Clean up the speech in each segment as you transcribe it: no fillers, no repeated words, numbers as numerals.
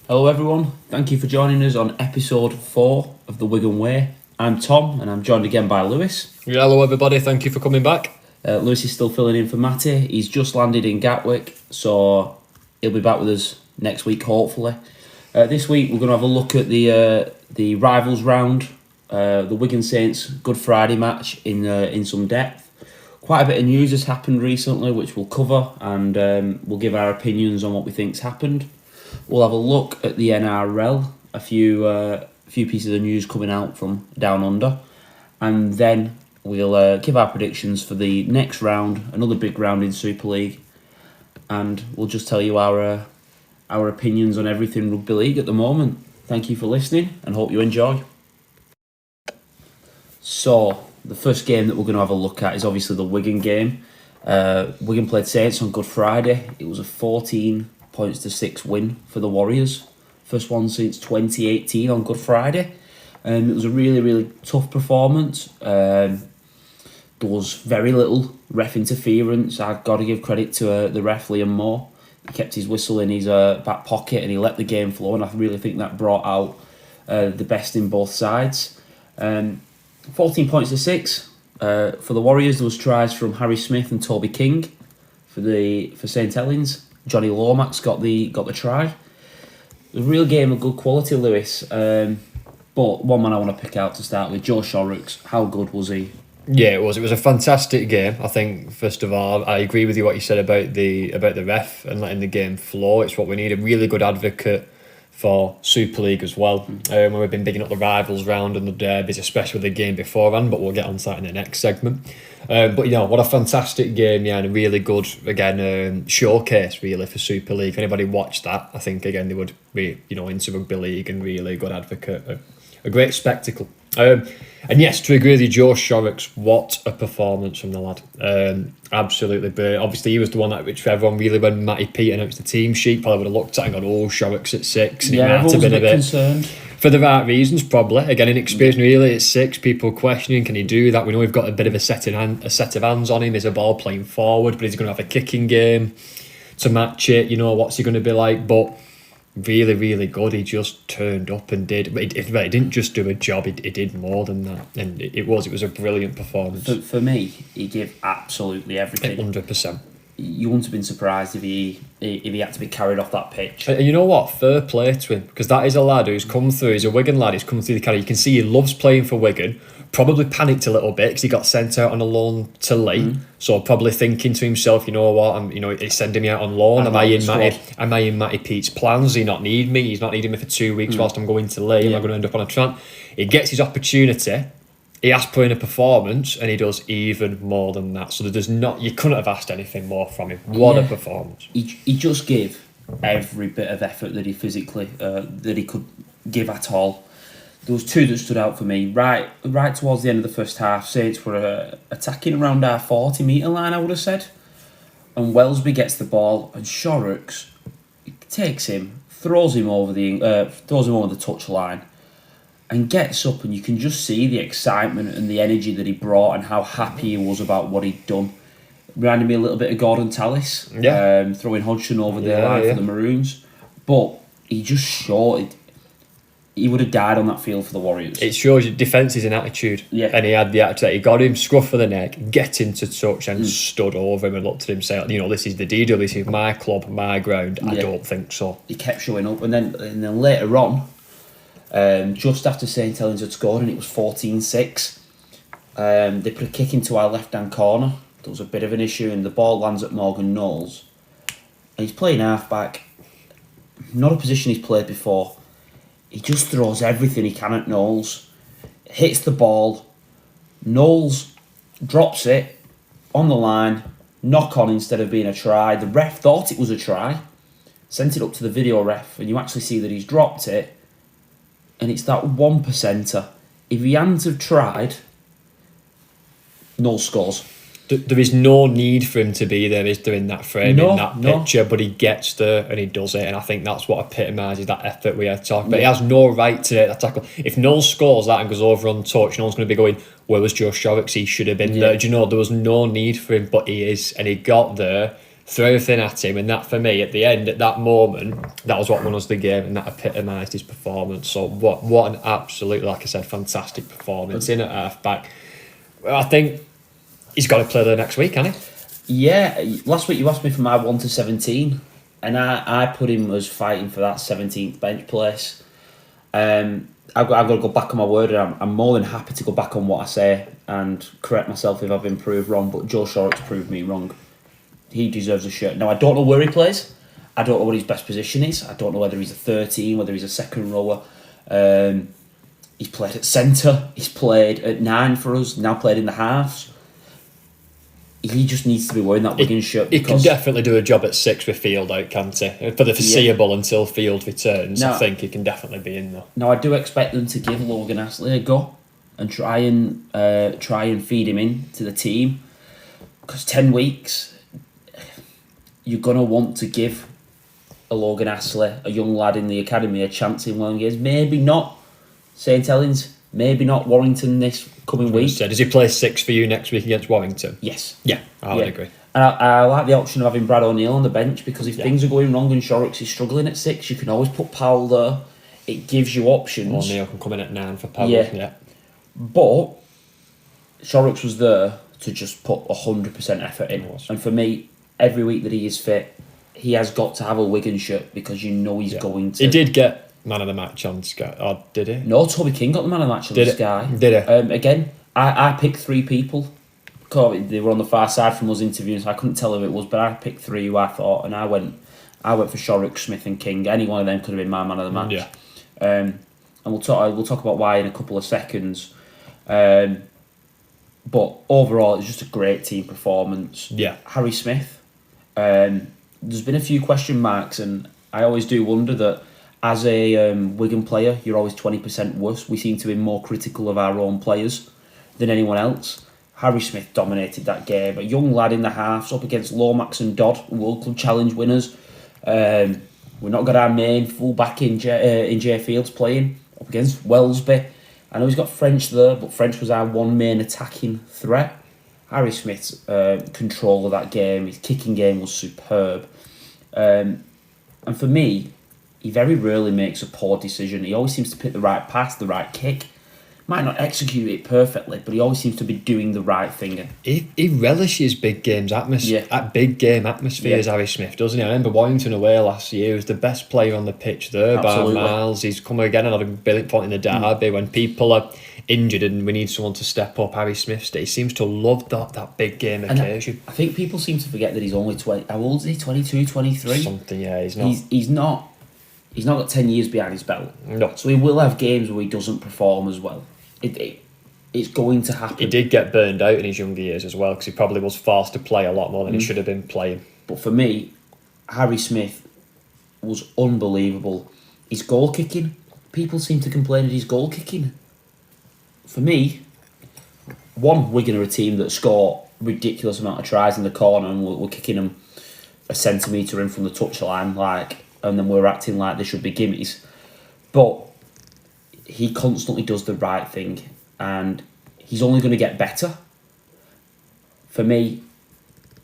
Hello everyone, thank you for joining us on episode 4 of The Wigan Way. I'm Tom and I'm joined again by Lewis. Hello everybody, thank you for coming back. Lewis is still filling in for Matty. He's just landed in Gatwick, so he'll be back with us next week hopefully. This week we're going to have a look at the rivals round, the Wigan Saints Good Friday match in some depth. Quite a bit of news has happened recently which we'll cover, and we'll give our opinions on what we think's happened. We'll have a look at the NRL, a few pieces of news coming out from down under, and then we'll give our predictions for the next round, another big round in Super League, and we'll just tell you our opinions on everything rugby league at the moment. Thank you for listening and hope you enjoy. So, the first game that we're going to have a look at is obviously the Wigan game. Wigan played Saints on Good Friday. It was a 14 points to 6 win for the Warriors. First one since 2018 on Good Friday. It was a really, really tough performance. There was very little ref interference. I've got to give credit to the ref, Liam Moore. He kept his whistle in his back pocket and he let the game flow, and I really think that brought out the best in both sides. 14 points to 6 for the Warriors. There was tries from Harry Smith and Toby King for St Helens. Johnny Lomax got the try. It was a real game of good quality, Lewis. But one man I want to pick out to start with, Joe Shorrocks. How good was he? Yeah, it was. It was a fantastic game. I think first of all, I agree with you what you said about the ref and letting the game flow. It's what we need. A really good advocate for Super League as well. When we've been bigging up the rivals round and the derbies, especially the game beforehand. But we'll get on to that in the next segment. But what a fantastic game, and a really good showcase really for Super League. If anybody watched that, I think again they would be into rugby league and really good advocate, a great spectacle. And yes, to agree with you, Joe Shorrocks, what a performance from the lad. Absolutely brilliant. Obviously, he was the one which everyone really, when Matty Pete announced the team sheet, probably would have looked at and gone, oh, Shorrocks at 6. And everyone was a bit concerned. For the right reasons, probably. Again, inexperienced really at 6, people questioning, can he do that? We know we've got a bit of a set of hands on him. There's a ball playing forward, but he's going to have a kicking game to match it. What's he going to be like? But really, really good. He just turned up and did. He didn't just do a job. He did more than that, and it was a brilliant performance. For me, he gave absolutely everything. 100%. You wouldn't have been surprised if he had to be carried off that pitch. And you know what? Fair play to him, because that is a lad who's come through. He's a Wigan lad. He's come through the career. You can see he loves playing for Wigan. Probably panicked a little bit because he got sent out on a loan to Leigh. So probably thinking to himself, you know what? He's sending me out on loan. Am I in Matty Pete's plans? Does he not need me? He's not needing me for 2 weeks whilst I'm going to Leigh. Am I going to end up on a tramp? He gets his opportunity. He has put in a performance, and he does even more than that. So you couldn't have asked anything more from him. What a performance! He just gave every bit of effort that he physically that he could give at all. There was 2 that stood out for me. Right towards the end of the first half, Saints were attacking around our 40-metre line, I would have said. And Wellesby gets the ball, and Shorrocks takes him, throws him over the touch line, and gets up, and you can just see the excitement and the energy that he brought and how happy he was about what he'd done. Reminded me a little bit of Gordon Tallis, throwing Hodgson over the line for the Maroons. But he just showed he would have died on that field for the Warriors. It shows you defence is an attitude. Yeah. And he had the attitude. He got him, scruff of the neck, get into touch and stood over him and looked at him saying, this is the DW, this is my club, my ground. I don't think so. He kept showing up. And then later on, just after St Helens had scored, and it was 14-6, they put a kick into our left-hand corner. There was a bit of an issue, and the ball lands at Morgan Knowles. And he's playing half-back. Not a position he's played before. He just throws everything he can at Knowles. Hits the ball. Knowles drops it on the line. Knock on instead of being a try. The ref thought it was a try. Sent it up to the video ref, and you actually see that he's dropped it. And it's that 1%er. If he hadn't have tried, Knowles scores. There is no need for him to be there, is there, in that frame, in that picture, but he gets there and he does it, and I think that's what epitomises that effort we are talking about. He has no right to take that tackle. If Knowles scores that and goes over untouched, no one's going to be going, where was Joe Shorrocks? He should have been there. Do you know, there was no need for him, but he is, and he got there, threw everything at him, and that for me at the end, at that moment, that was what won us the game, and that epitomised his performance. So what an absolute, like I said, fantastic performance in at half back. I think he's got to play there next week, hasn't he? Yeah, last week you asked me for my 1 to 17, and I put him as fighting for that 17th bench place. I've got to go back on my word, and I'm more than happy to go back on what I say and correct myself if I've been proved wrong, but Joe Shorrock's proved me wrong. He deserves a shirt. Now, I don't know where he plays. I don't know what his best position is. I don't know whether he's a 13, whether he's a second rower. He's played at centre. He's played at 9 for us, now played in the halves. He just needs to be wearing that Wigan shirt. He can definitely do a job at 6 with Field out, can't he? For the foreseeable until Field returns, I think he can definitely be in there. Now, I do expect them to give Logan Astley a go and try and feed him in to the team, because 10 weeks, you're going to want to give a Logan Astley, a young lad in the academy, a chance in one game. Maybe not St Helens, maybe not Warrington this coming week. Does he play 6 for you next week against Warrington? Yes. Yeah, I would agree. And I like the option of having Brad O'Neill on the bench, because if things are going wrong and Shorrocks is struggling at 6, you can always put Powell there. It gives you options. O'Neill can come in at 9 for Powell. Yeah. But Shorrocks was there to just put 100% effort in. And for me, every week that he is fit, he has got to have a Wigan shirt, because you know he's going to. He did get man of the match on Sky. Oh, did he? No, Toby King got the man of the match on Sky. Did he? Again, I picked 3 people. They were on the far side from us interviewing, so I couldn't tell who it was, but I picked 3 who I thought, and I went for Shorrock, Smith and King. Any one of them could have been my man of the match. Yeah. And we'll talk about why in a couple of seconds. But overall, it's just a great team performance. Yeah. Harry Smith. There's been a few question marks, and I always do wonder that as a Wigan player, you're always 20% worse. We seem to be more critical of our own players than anyone else. Harry Smith dominated that game. A young lad in the halves up against Lomax and Dodd, World Club Challenge winners. We've not got our main full-back in Jay Fields playing up against Wellesby. I know he's got French there, but French was our one main attacking threat. Harry Smith's control of that game, his kicking game was superb. And for me, he very rarely makes a poor decision. He always seems to pick the right pass, the right kick. Might not execute it perfectly, but he always seems to be doing the right thing. He relishes big games big game atmospheres, Harry Smith, doesn't he? I remember Warrington away last year. He was the best player on the pitch there by miles. He's come again and had a brilliant point in the derby. When people are injured and we need someone to step up, Harry Smith, he seems to love that big game occasion. I think people seem to forget that he's only 20. How old is he? 22, 23? Something, yeah. He's not got 10 years behind his belt. No. So he will have games where he doesn't perform as well. It's going to happen. He did get burned out in his younger years as well, because he probably was forced to play a lot more than he should have been playing. But for me, Harry Smith was unbelievable. His goal kicking, people seem to complain at his goal kicking. For me, Wigan are a team that score ridiculous amount of tries in the corner, and we're kicking them a centimetre in from the touchline, and then we're acting like they should be gimmies. But he constantly does the right thing, and he's only going to get better. For me,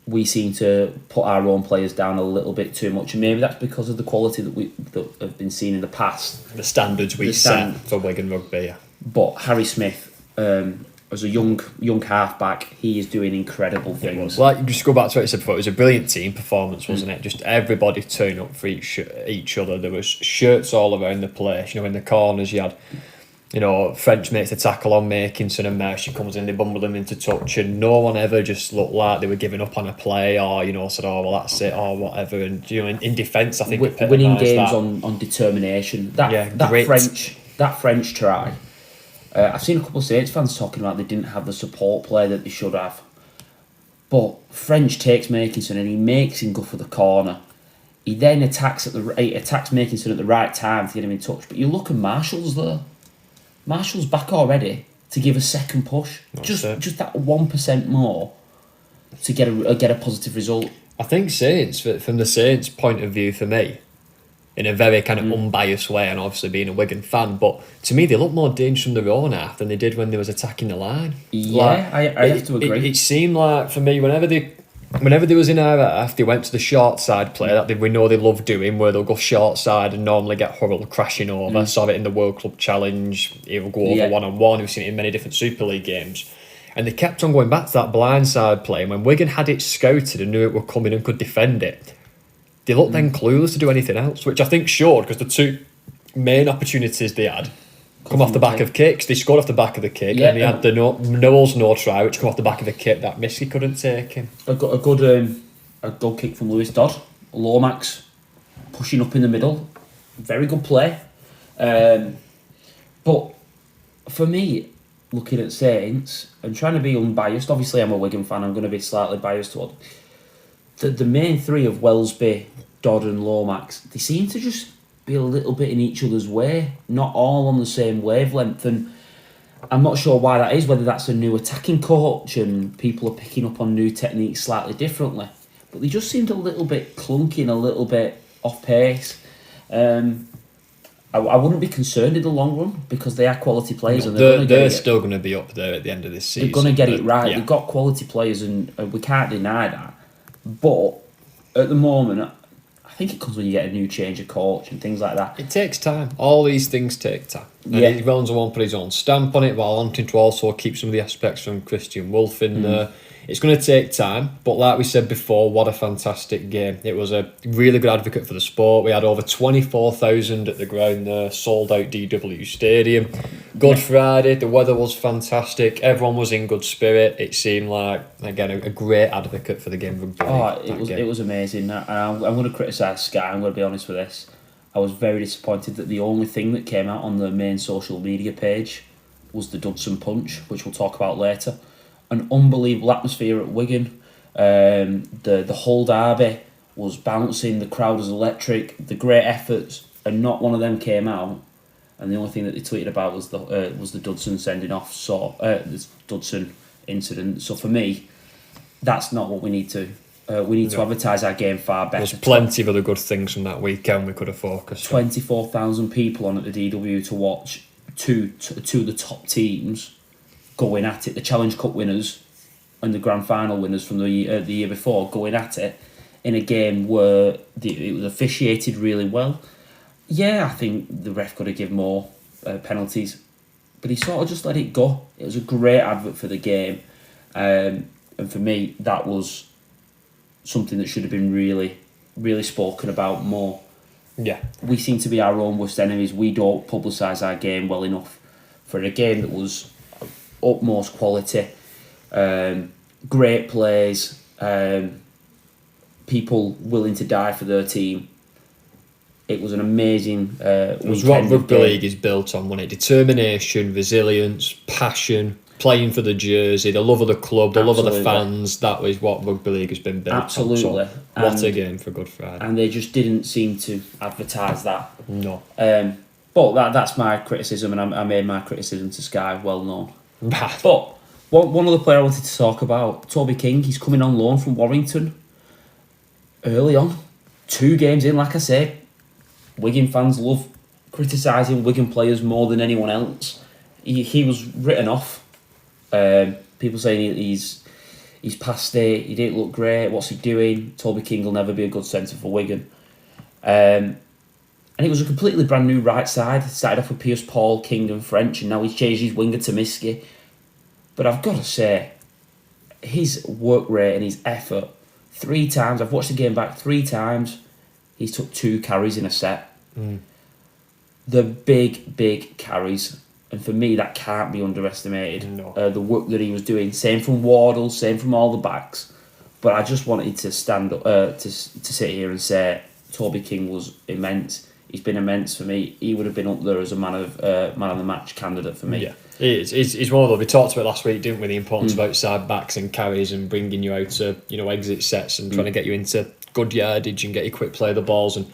we seem to put our own players down a little bit too much, and maybe that's because of the quality that have been seen in the past. The standards we set for Wigan rugby. Yeah. But Harry Smith, as a young halfback, he is doing incredible things. Well, just go back to what you said before. It was a brilliant team performance, wasn't it? Just everybody turning up for each other. There was shirts all around the place. In the corners you had, French makes the tackle on Makinson, and Mercy comes in, they bumble him into touch, and no one ever just looked like they were giving up on a play or said, oh well, that's it or whatever. And in defence, I think winning games on determination. That French try. I've seen a couple of Saints fans talking about they didn't have the support play that they should have. But French takes Makinson and he makes him go for the corner. He then attacks Makinson at the right time to get him in touch. But you look at Marshall's there. Marshall's back already to give a second push. Just that 1% more to get a positive result. I think Saints, from the Saints' point of view, for me, in a very kind of unbiased way, and obviously being a Wigan fan, but to me they look more dangerous from their own half than they did when they was attacking the line. Yeah, I have to agree. It seemed like, for me, whenever they whenever they was in our half, they went to the short side play that we know they love doing, where they'll go short side and normally get Hurrell crashing over. Saw it in the World Club Challenge. He'll go over one-on-one. We've seen it in many different Super League games. And they kept on going back to that blindside play. And when Wigan had it scouted and knew it were coming and could defend it, they looked then clueless to do anything else, which I think showed, because the two main opportunities they had come off the back of kicks. They scored off the back of the kick, and they had the Noel's no try, which come off the back of the kick that Misky couldn't take him. A good kick from Lewis Dodd. Lomax pushing up in the middle. Very good play. But for me, looking at Saints and trying to be unbiased, obviously I'm a Wigan fan, I'm going to be slightly biased toward the main three of Wellesby, Dodd and Lomax. They seem to just be a little bit in each other's way, not all on the same wavelength, and I'm not sure why that is, whether that's a new attacking coach and people are picking up on new techniques slightly differently, but they just seemed a little bit clunky and a little bit off pace. I wouldn't be concerned in the long run, because they are quality players, and they're still going to be up there at the end of this season. They're going to get it right. They've got quality players, and we can't deny that. But at the moment, I think it comes when you get a new change of coach and things like that. It takes time. All these things take time. And Rollins won't put his own stamp on it, while wanting to also keep some of the aspects from Christian Wolf in there. It's going to take time, but like we said before, what a fantastic game. It was a really good advocate for the sport. We had over 24,000 at the ground there, sold out DW Stadium. Good Friday, the weather was fantastic, everyone was in good spirit. It seemed like, again, a great advocate for the game of rugby. It was amazing. I'm going to criticise Sky, I'm going to be honest with this. I was very disappointed that the only thing that came out on the main social media page was the Dudson Punch, which we'll talk about later. An unbelievable atmosphere at Wigan. The whole derby was bouncing, the crowd was electric, the great efforts, and not one of them came out. And the only thing that they tweeted about was the Dudson sending off, this Dudson incident. So for me, that's not what we need to. We need to advertise our game far better. There's plenty of other good things from that weekend we could have focused on. 24,000 people on at the DW to watch two of the top teams going at it, the Challenge Cup winners and the Grand Final winners from the year before, going at it in a game where it was officiated really well. Yeah, I think the ref could have given more penalties, but he sort of just let it go. It was a great advert for the game, and for me, that was something that should have been really, really spoken about more. Yeah, we seem to be our own worst enemies. We don't publicise our game well enough. For a game that was utmost quality, great plays, people willing to die for their team. It was an amazing it was what rugby league is built on, wasn't it? Determination, resilience, passion, playing for the jersey, the love of the club, the love of the fans. That was what rugby league has been built on. So what a game for Good Friday. And they just didn't seem to advertise that. No. But that's my criticism, and I made my criticism to Sky well known. But one other player I wanted to talk about, Toby King. He's coming on loan from Warrington early on. 2 games in, like I say. Wigan fans love criticising Wigan players more than anyone else. He was written off. People saying he's past it, he didn't look great, what's he doing? Toby King will never be a good centre for Wigan. And it was a completely brand new right side. Started off with Pierce Paul, King and French, and now he's changed his winger to Misky. But I've got to say, his work rate and his effort, 3 times, I've watched the game back 3 times, he's took 2 carries in a set. The big carries. And for me, that can't be underestimated. No. The work that he was doing. Same from Wardle, same from all the backs. But I just wanted to stand up, to sit here and say Toby King was immense. He's been immense for me. He would have been up there as a man of the match candidate for me. Yeah, he is. He's one of those. We talked about last week, didn't we? The importance of outside backs and carries and bringing you out to exit sets and trying to get you into good yardage and get you quick play the balls, and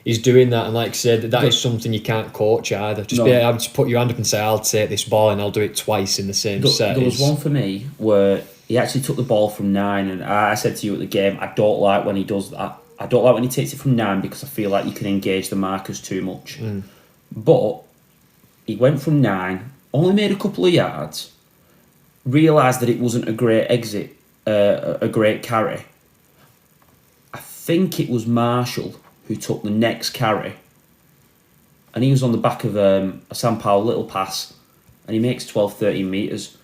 he's doing that. And like I said, that is something you can't coach either. Just be able to put your hand up and say, "I'll take this ball and I'll do it twice in the same set." There was one for me where he actually took the ball from 9, and I said to you at the game, I don't like when he does that. I don't like when he takes it from 9 because I feel like you can engage the markers too much. But he went from 9, only made a couple of yards, realised that it wasn't a great exit, a great carry, think it was Marshall who took the next carry, and he was on the back of a Sam Powell little pass, and he makes 12, 13 metres.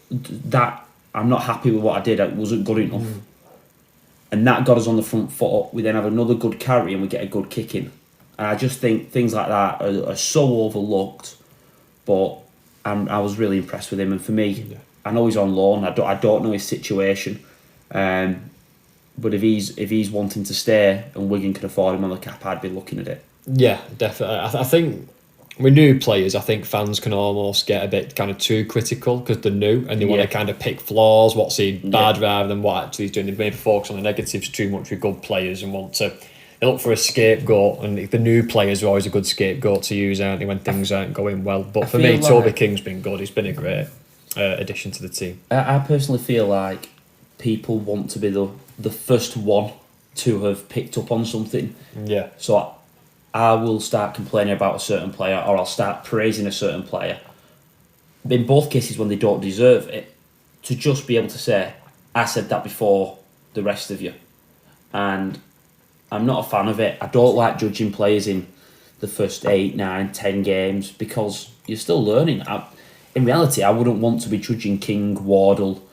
That, I'm not happy with what I did. It wasn't good enough. And that got us on the front foot. We then have another good carry and we get a good kick in. And I just think things like that are so overlooked. But I was really impressed with him. And for me, I know he's on loan. I don't know his situation. But if he's wanting to stay and Wigan can afford him on the cap, I'd be looking at it. Yeah, definitely. I think with new players, I think fans can almost get a bit kind of too critical because they're new and they want to kind of pick flaws, what's he bad rather than what actually he's doing. They maybe focus on the negatives too much with good players and they look for a scapegoat, and the new players are always a good scapegoat to use, aren't they, when things aren't going well. But for me, Toby King's been good. He's been a great addition to the team. I personally feel like people want to be the first one to have picked up on something. Yeah. So I will start complaining about a certain player, or I'll start praising a certain player. In both cases, when they don't deserve it, to just be able to say, I said that before the rest of you. And I'm not a fan of it. I don't like judging players in the first 8, 9, 10 games because you're still learning. In reality, I wouldn't want to be judging King, Wardle,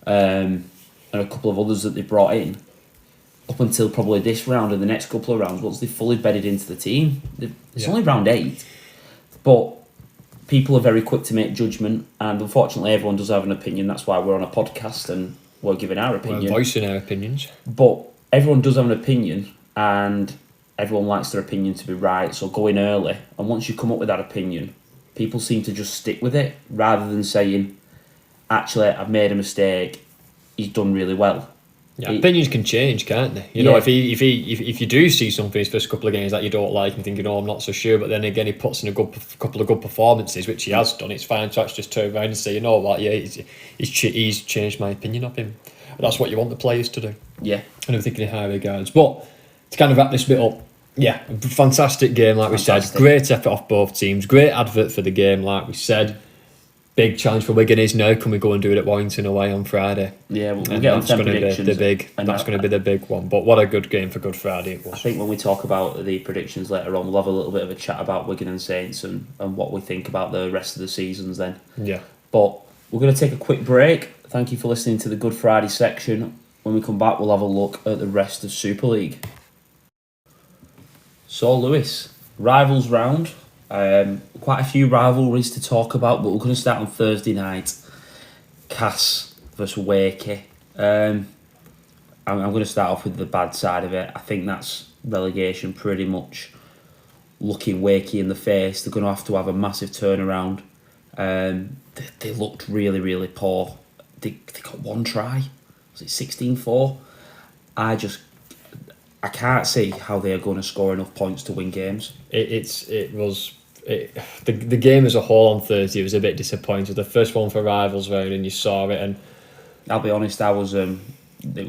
and a couple of others that they brought in up until probably this round and the next couple of rounds once they've fully bedded into the team. It's only round 8. But people are very quick to make judgment, and unfortunately everyone does have an opinion. That's why we're on a podcast and we're giving our opinion. We're voicing our opinions. But everyone does have an opinion, and everyone likes their opinion to be right, so go in early. And once you come up with that opinion, people seem to just stick with it rather than saying, actually, I've made a mistake, he's done really well. Yeah, opinions can change, can't they? You know, if you do see something his first couple of games that you don't like and thinking, I'm not so sure, but then again he puts in a couple of good performances, which he has done, it's fine to actually just turn around and say, you know what, he's changed my opinion of him. And that's what you want the players to do. Yeah. And I'm thinking in high regards. But to kind of wrap this bit up, a fantastic game, like we said. Great effort off both teams. Great advert for the game, like we said. Big challenge for Wigan is now, can we go and do it at Warrington away on Friday? Yeah, we'll get on some predictions. That's going to be the big one. But what a good game for Good Friday it was. I think when we talk about the predictions later on, we'll have a little bit of a chat about Wigan and Saints and what we think about the rest of the seasons then. Yeah. But we're going to take a quick break. Thank you for listening to the Good Friday section. When we come back, we'll have a look at the rest of Super League. So, Lewis, rivals round. Quite a few rivalries to talk about, but we're going to start on Thursday night. Cass versus Wakey. I'm going to start off with the bad side of it. I think that's relegation pretty much looking Wakey in the face. They're going to have a massive turnaround. They looked really, really poor. They got one try. Was it 16-4? I can't see how they are going to score enough points to win games. The game as a whole on Thursday was a bit disappointing. The first one for rivals round, and you saw it. And I'll be honest, it was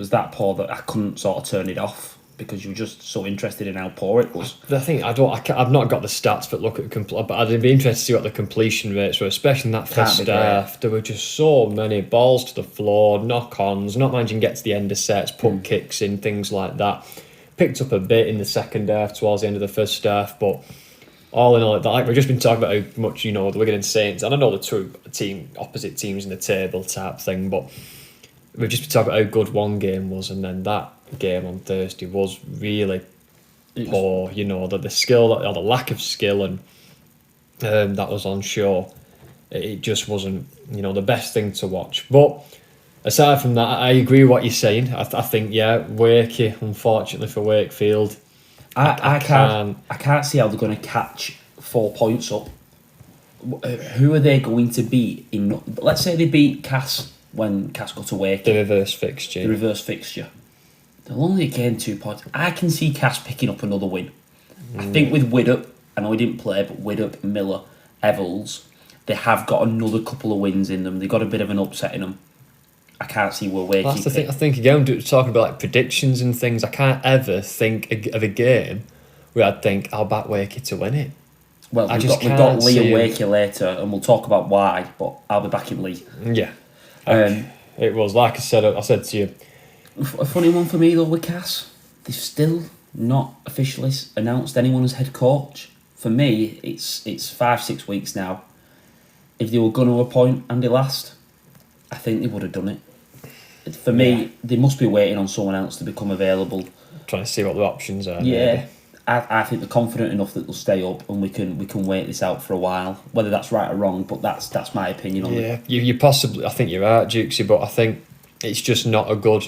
that poor that I couldn't sort of turn it off because you were just so interested in how poor it was. The thing I've not got the stats, but look at but I'd be interested to see what the completion rates were, especially in that first half. There were just so many balls to the floor, knock-ons, not managing to get to the end of sets, put kicks in, things like that. Picked up a bit in the second half towards the end of the first half, but all in all, like we've just been talking about how much the Wigan and Saints, and I know the two opposite teams in the table type thing, but we've just been talking about how good one game was, and then that game on Thursday was really poor. The skill or the lack of skill and that was on show. It just wasn't the best thing to watch. But aside from that, I agree with what you're saying. I think Wakey, unfortunately for Wakefield, I can't see how they're going to catch 4 points up. Who are they going to beat in? Let's say they beat Cass when Cass got to Wakey. The reverse fixture. They'll only gain 2 points. I can see Cass picking up another win. I think with Widdop, I know he didn't play, but Widdop, Miller, Evels, they have got another couple of wins in them. They got a bit of an upset in them. I can't see where Wakey. That's the thing. I think again, talking about like predictions and things, I can't ever think of a game where I'd think I'll back Wakey to win it. Well, we've got Lee and Wakey later, and we'll talk about why. But I'll be backing Lee. Yeah, it was like I said to you. A funny one for me though with Cass. they've still not officially announced anyone as head coach. For me, it's 5-6 weeks now. If they were going to appoint Andy Last, I think they would have done it. For me, they must be waiting on someone else to become available. Trying to see what the options are. Yeah, maybe. I think they're confident enough that they'll stay up, and we can wait this out for a while. Whether that's right or wrong, but that's my opinion on it. Yeah, you possibly. I think you're right, Dukesy, but I think it's just not a good.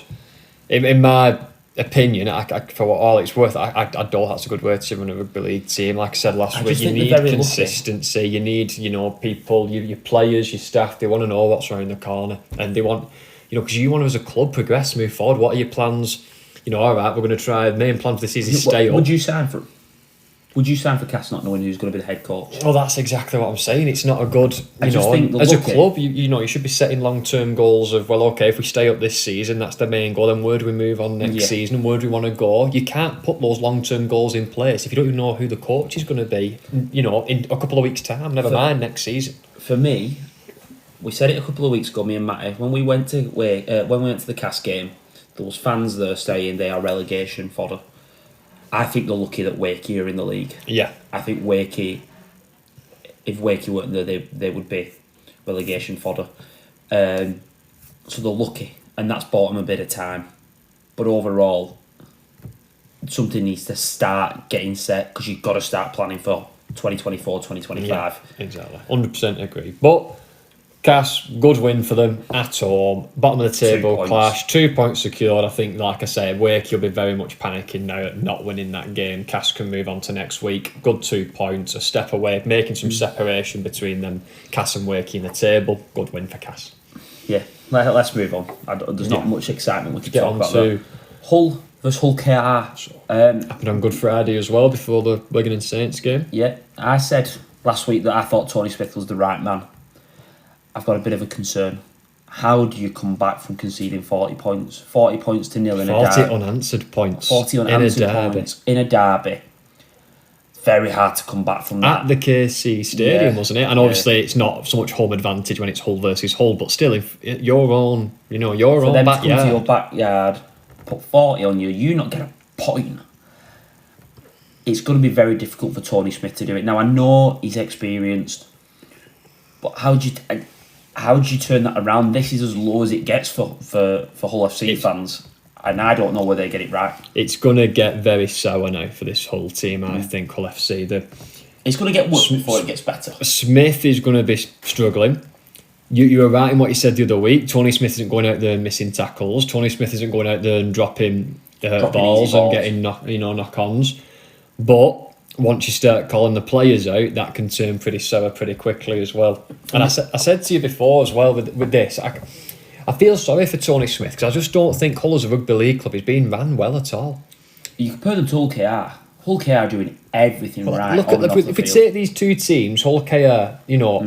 In my opinion, for what all it's worth, I don't. That's a good word to run a rugby league team. Like I said last week, you need consistency. You need people, your players, your staff. They want to know what's around the corner, and they want because you want to as a club progress, move forward. What are your plans? All right, we're going to try. The main plan for this season is stay up. Would you sign for Cass not knowing who's going to be the head coach? Well, that's exactly what I'm saying. It's not a good. As a club, you should be setting long-term goals of okay, if we stay up this season, that's the main goal. Then where do we move on next season? And where do we want to go? You can't put those long-term goals in place if you don't even know who the coach is going to be. In a couple of weeks' time. Never mind next season. For me, we said it a couple of weeks ago. Me and Matty, when we went to the Cass game. There was fans there saying they are relegation fodder. I think they're lucky that Wakey are in the league. Yeah. I think Wakey, if Wakey weren't there, they would be relegation fodder. So they're lucky, and that's bought them a bit of time. But overall, something needs to start getting set because you've got to start planning for 2024, 2025. Yeah, exactly. 100% agree. But Cass, good win for them at home. Bottom of the table clash, 2 points secured. I think, like I said, Wakey will be very much panicking now at not winning that game. Cass can move on to next week. Good 2 points, a step away, making some separation between them. Cass and Wakey in the table. Good win for Cass. Yeah, let's move on. There's not much excitement we can talk about there. Hull versus Hull KR. Happened on Good Friday as well before the Wigan and Saints game. Yeah, I said last week that I thought Tony Smith was the right man. I've got a bit of a concern. How do you come back from conceding 40 points? 40 points to nil in a derby. 40 unanswered points. 40 unanswered points in a derby. Very hard to come back from that. At the KC Stadium, wasn't it? And obviously it's not so much home advantage when it's Hull versus Hull, but still, if your own, your own backyard. To come to your backyard, put 40 on you, you not get a point. It's going to be very difficult for Tony Smith to do it. Now, I know he's experienced, but how do you turn that around? This is as low as it gets for Hull FC fans, and I don't know whether they get it right. It's going to get very sour now for this Hull team, I think, Hull FC. It's going to get worse before it gets better. Smith is going to be struggling. You were right in what you said the other week. Tony Smith isn't going out there and missing tackles. Tony Smith isn't going out there and dropping balls and getting knock-ons. But once you start calling the players out, that can turn pretty sour pretty quickly as well. And I said to you before as well with this, I feel sorry for Tony Smith because I just don't think Hull as a rugby league club is being ran well at all. You compare them to Hull KR. Hull KR are doing everything right. Look at if we take these two teams, Hull KR,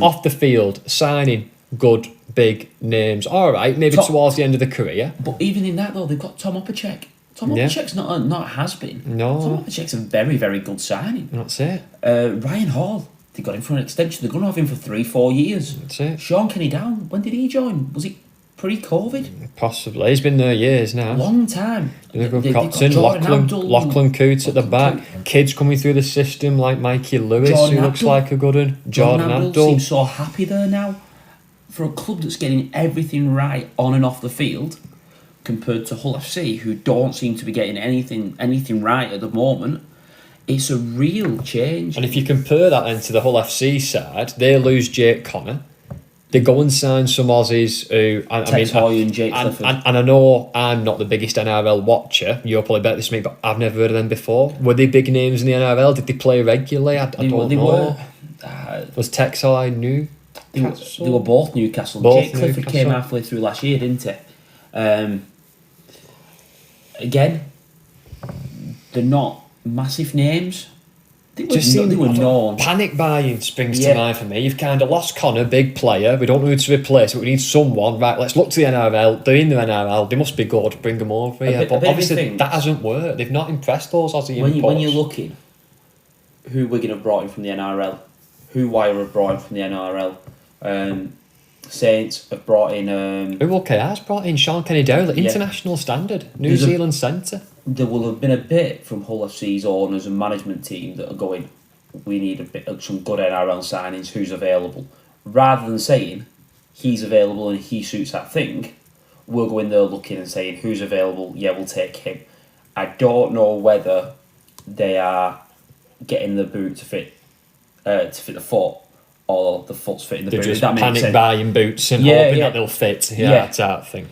off the field, signing good big names. All right, maybe towards the end of the career. But even in that though, they've got Tom Opacek. Tom Opacek's not a has-been. No. Tom Opacek's a very, very good signing. That's it. Ryan Hall, they got him for an extension. They're going to have him for 3-4 years. That's it. Sean Kenny-Down, when did he join? Was it pre-COVID? Possibly. He's been there years now. Long time. Copton, Lachlan Coots at the back. Kids coming through the system like Mikey Lewis, who looks like a good one. Jordan Abdul seems so happy there now. For a club that's getting everything right on and off the field, compared to Hull FC, who don't seem to be getting anything right at the moment, it's a real change. And if you compare that then to the Hull FC side, they lose Jake Connor. They go and sign some Aussies who... and Jake Clifford. And I know I'm not the biggest NRL watcher. You're probably better than me, but I've never heard of them before. Were they big names in the NRL? Did they play regularly? I don't know. Was Texel new? They were both Newcastle. Jake Clifford came halfway through last year, didn't he? Again, they're not massive names. They were known. Panic buying springs to mind for me. You've kind of lost Connor, big player. We don't know who to replace, but we need someone. Right, let's look to the NRL. They're in the NRL. They must be good. Bring them over here. But obviously that hasn't worked. They've not impressed those Aussie imports. When you're looking, who Wigan have brought in from the NRL, who Wire have brought in from the NRL, Saints have brought in... Who KR's brought in? Sean Kenny-Down, international standard. New Zealand centre. there will have been a bit from Hull FC's owners and management team that are going, we need a bit of some good NRL signings, who's available. Rather than saying, he's available and he suits that thing, we'll go in there looking and saying, who's available, yeah, we'll take him. I don't know whether they are getting the boot to fit the foot, or the foot's fitting the They're boot. just That makes panic sense. buying boots and hoping that they'll fit. Yeah, type thing.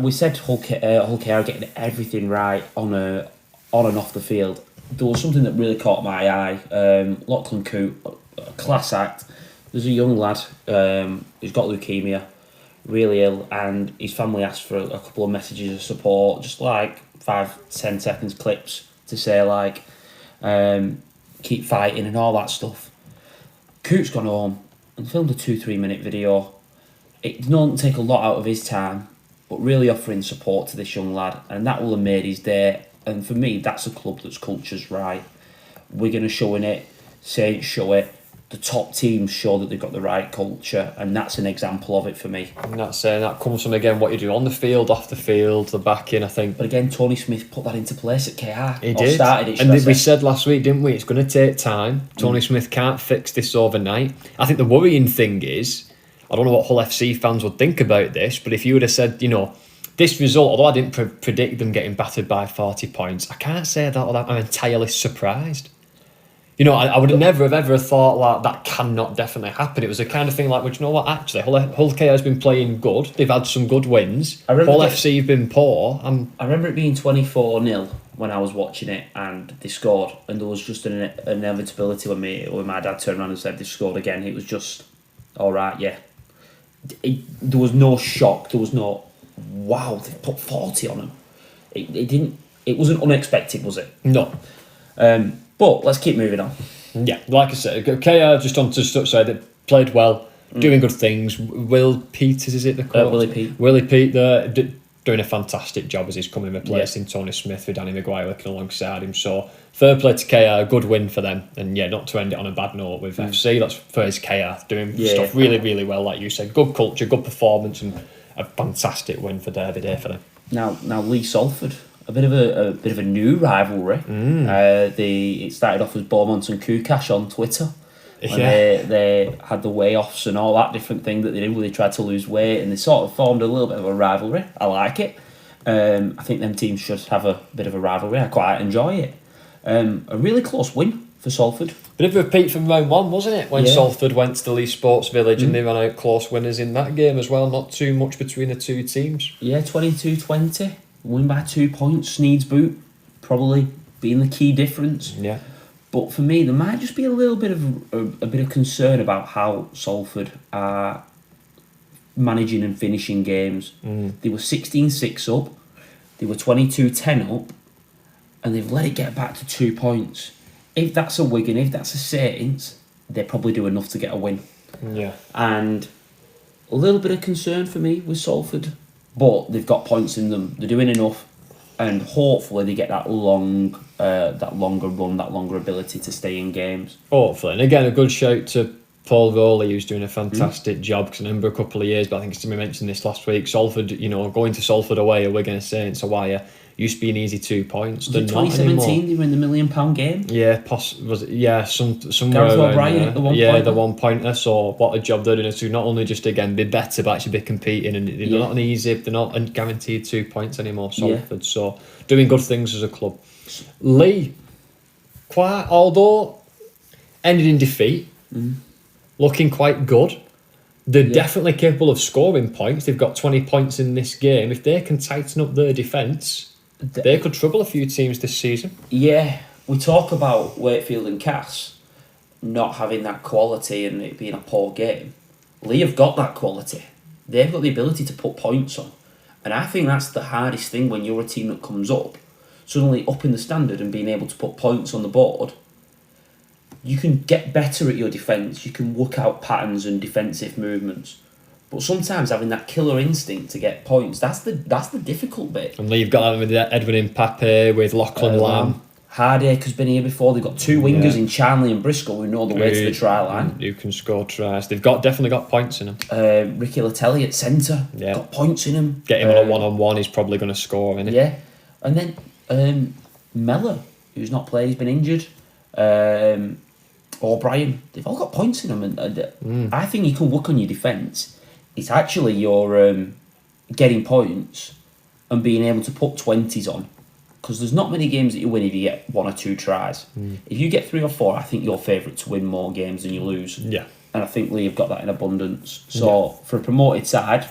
We said Hull KR getting everything right on and off the field. There was something that really caught my eye. Lachlan Coote, a class act. There's a young lad who's got leukemia, really ill, and his family asked for a couple of messages of support, just like 5-10 seconds clips to say like, keep fighting and all that stuff. Coote's gone home and filmed a 2-3 minute video. It doesn't take a lot out of his time, but really offering support to this young lad, and that will have made his day. And for me, that's a club that's culture's right. Wigan are showing it, Saints show it, the top teams show that they've got the right culture, and that's an example of it for me. And that comes from, again, what you do on the field, off the field, the backing, I think. But again, Tony Smith put that into place at KR. He did. Started it, and we said last week, didn't we? It's going to take time. Tony Smith can't fix this overnight. I think the worrying thing is, I don't know what Hull FC fans would think about this, but if you would have said, this result, although I didn't predict them getting battered by 40 points, I can't say that I'm entirely surprised. I would never have ever thought like that cannot definitely happen. It was a kind of thing like, well, you know what, actually, Hull KR has been playing good. They've had some good wins. Hull FC have been poor. I remember it being 24-0 when I was watching it and they scored, and there was just an inevitability when my dad turned around and said they scored again. It was just, all right, yeah. There was no shock. There was no, wow, they've put 40 on them. It wasn't unexpected, was it? No. But let's keep moving on. Yeah, like I said, KR just on to say they played well, doing good things. Will Peters, is it the coach? Willie Pete, they're doing a fantastic job as he's coming replacing Tony Smith with Danny Maguire working alongside him. So fair play to KR, good win for them. And yeah, not to end it on a bad note with FC. That's first KR doing stuff really, really well, like you said. Good culture, good performance, and a fantastic win for Derby Day for them. Now Lee Salford. A bit of a new rivalry. It started off as Beaumont and Kukash on Twitter. When they had the weigh-offs and all that different thing that they did where they tried to lose weight, and they sort of formed a little bit of a rivalry. I like it. I think them teams should have a bit of a rivalry. I quite enjoy it. A really close win for Salford. Bit of a repeat from round one, wasn't it? When Salford went to the Lee Sports Village and they ran out close winners in that game as well. Not too much between the two teams. Yeah, 22-20. Win by 2 points. Sneed's boot probably being the key difference. Yeah. But for me, there might just be a little bit of a bit of concern about how Salford are managing and finishing games. They were 16-6 up, they were 22-10 up, and they've let it get back to 2 points. If that's a Wigan, if that's a Saints, they probably do enough to get a win. Yeah. And a little bit of concern for me with Salford. But they've got points in them. They're doing enough, and hopefully they get that longer run, that longer ability to stay in games. Hopefully, and again, a good shout to Paul Rowley, who's doing a fantastic job. Because I remember a couple of years, but I think we mentioned this last week. Salford, going to Salford away, or Wigan Saints away, used to be an easy 2 points. Was it 2017? They were in the £1 million game. Yeah, was it? Yeah, somewhere Gareth around O'Brien there. at the 1 Yeah, pointer. the 1 pointer. So what a job they're doing to not only just again be better, but actually be competing. And they're not an easy. They're not guaranteed 2 points anymore. Salford. So doing good things as a club. Lee, although ended in defeat, looking quite good. They're definitely capable of scoring points. They've got 20 points in this game. If they can tighten up their defence, they could trouble a few teams this season. Yeah. We talk about Wakefield and Cass not having that quality and it being a poor game. Lee have got that quality. They've got the ability to put points on. And I think that's the hardest thing when you're a team that comes up, suddenly upping the standard and being able to put points on the board. You can get better at your defence. You can work out patterns and defensive movements. But sometimes having that killer instinct to get points, that's the difficult bit. And you've got that with Edwin Mpape, with Lachlan Lamb. Hardacre has been here before. They've got 2 wingers in Charnley and Briscoe who know the way to the try line. Who can score tries. They've definitely got points in them. Ricky Latelli at centre, got points in him. Get him on a one-on-one, he's probably going to score, isn't he? Yeah. And then Mellor, who's not played, he's been injured. O'Brien, they've all got points in them, and I think you can work on your defence. It's actually your getting points and being able to put 20s on, because there's not many games that you win if you get 1 or 2 tries. If you get 3 or 4, I think you're favourite to win more games than you lose. Yeah. And I think Lee have got that in abundance. So for a promoted side,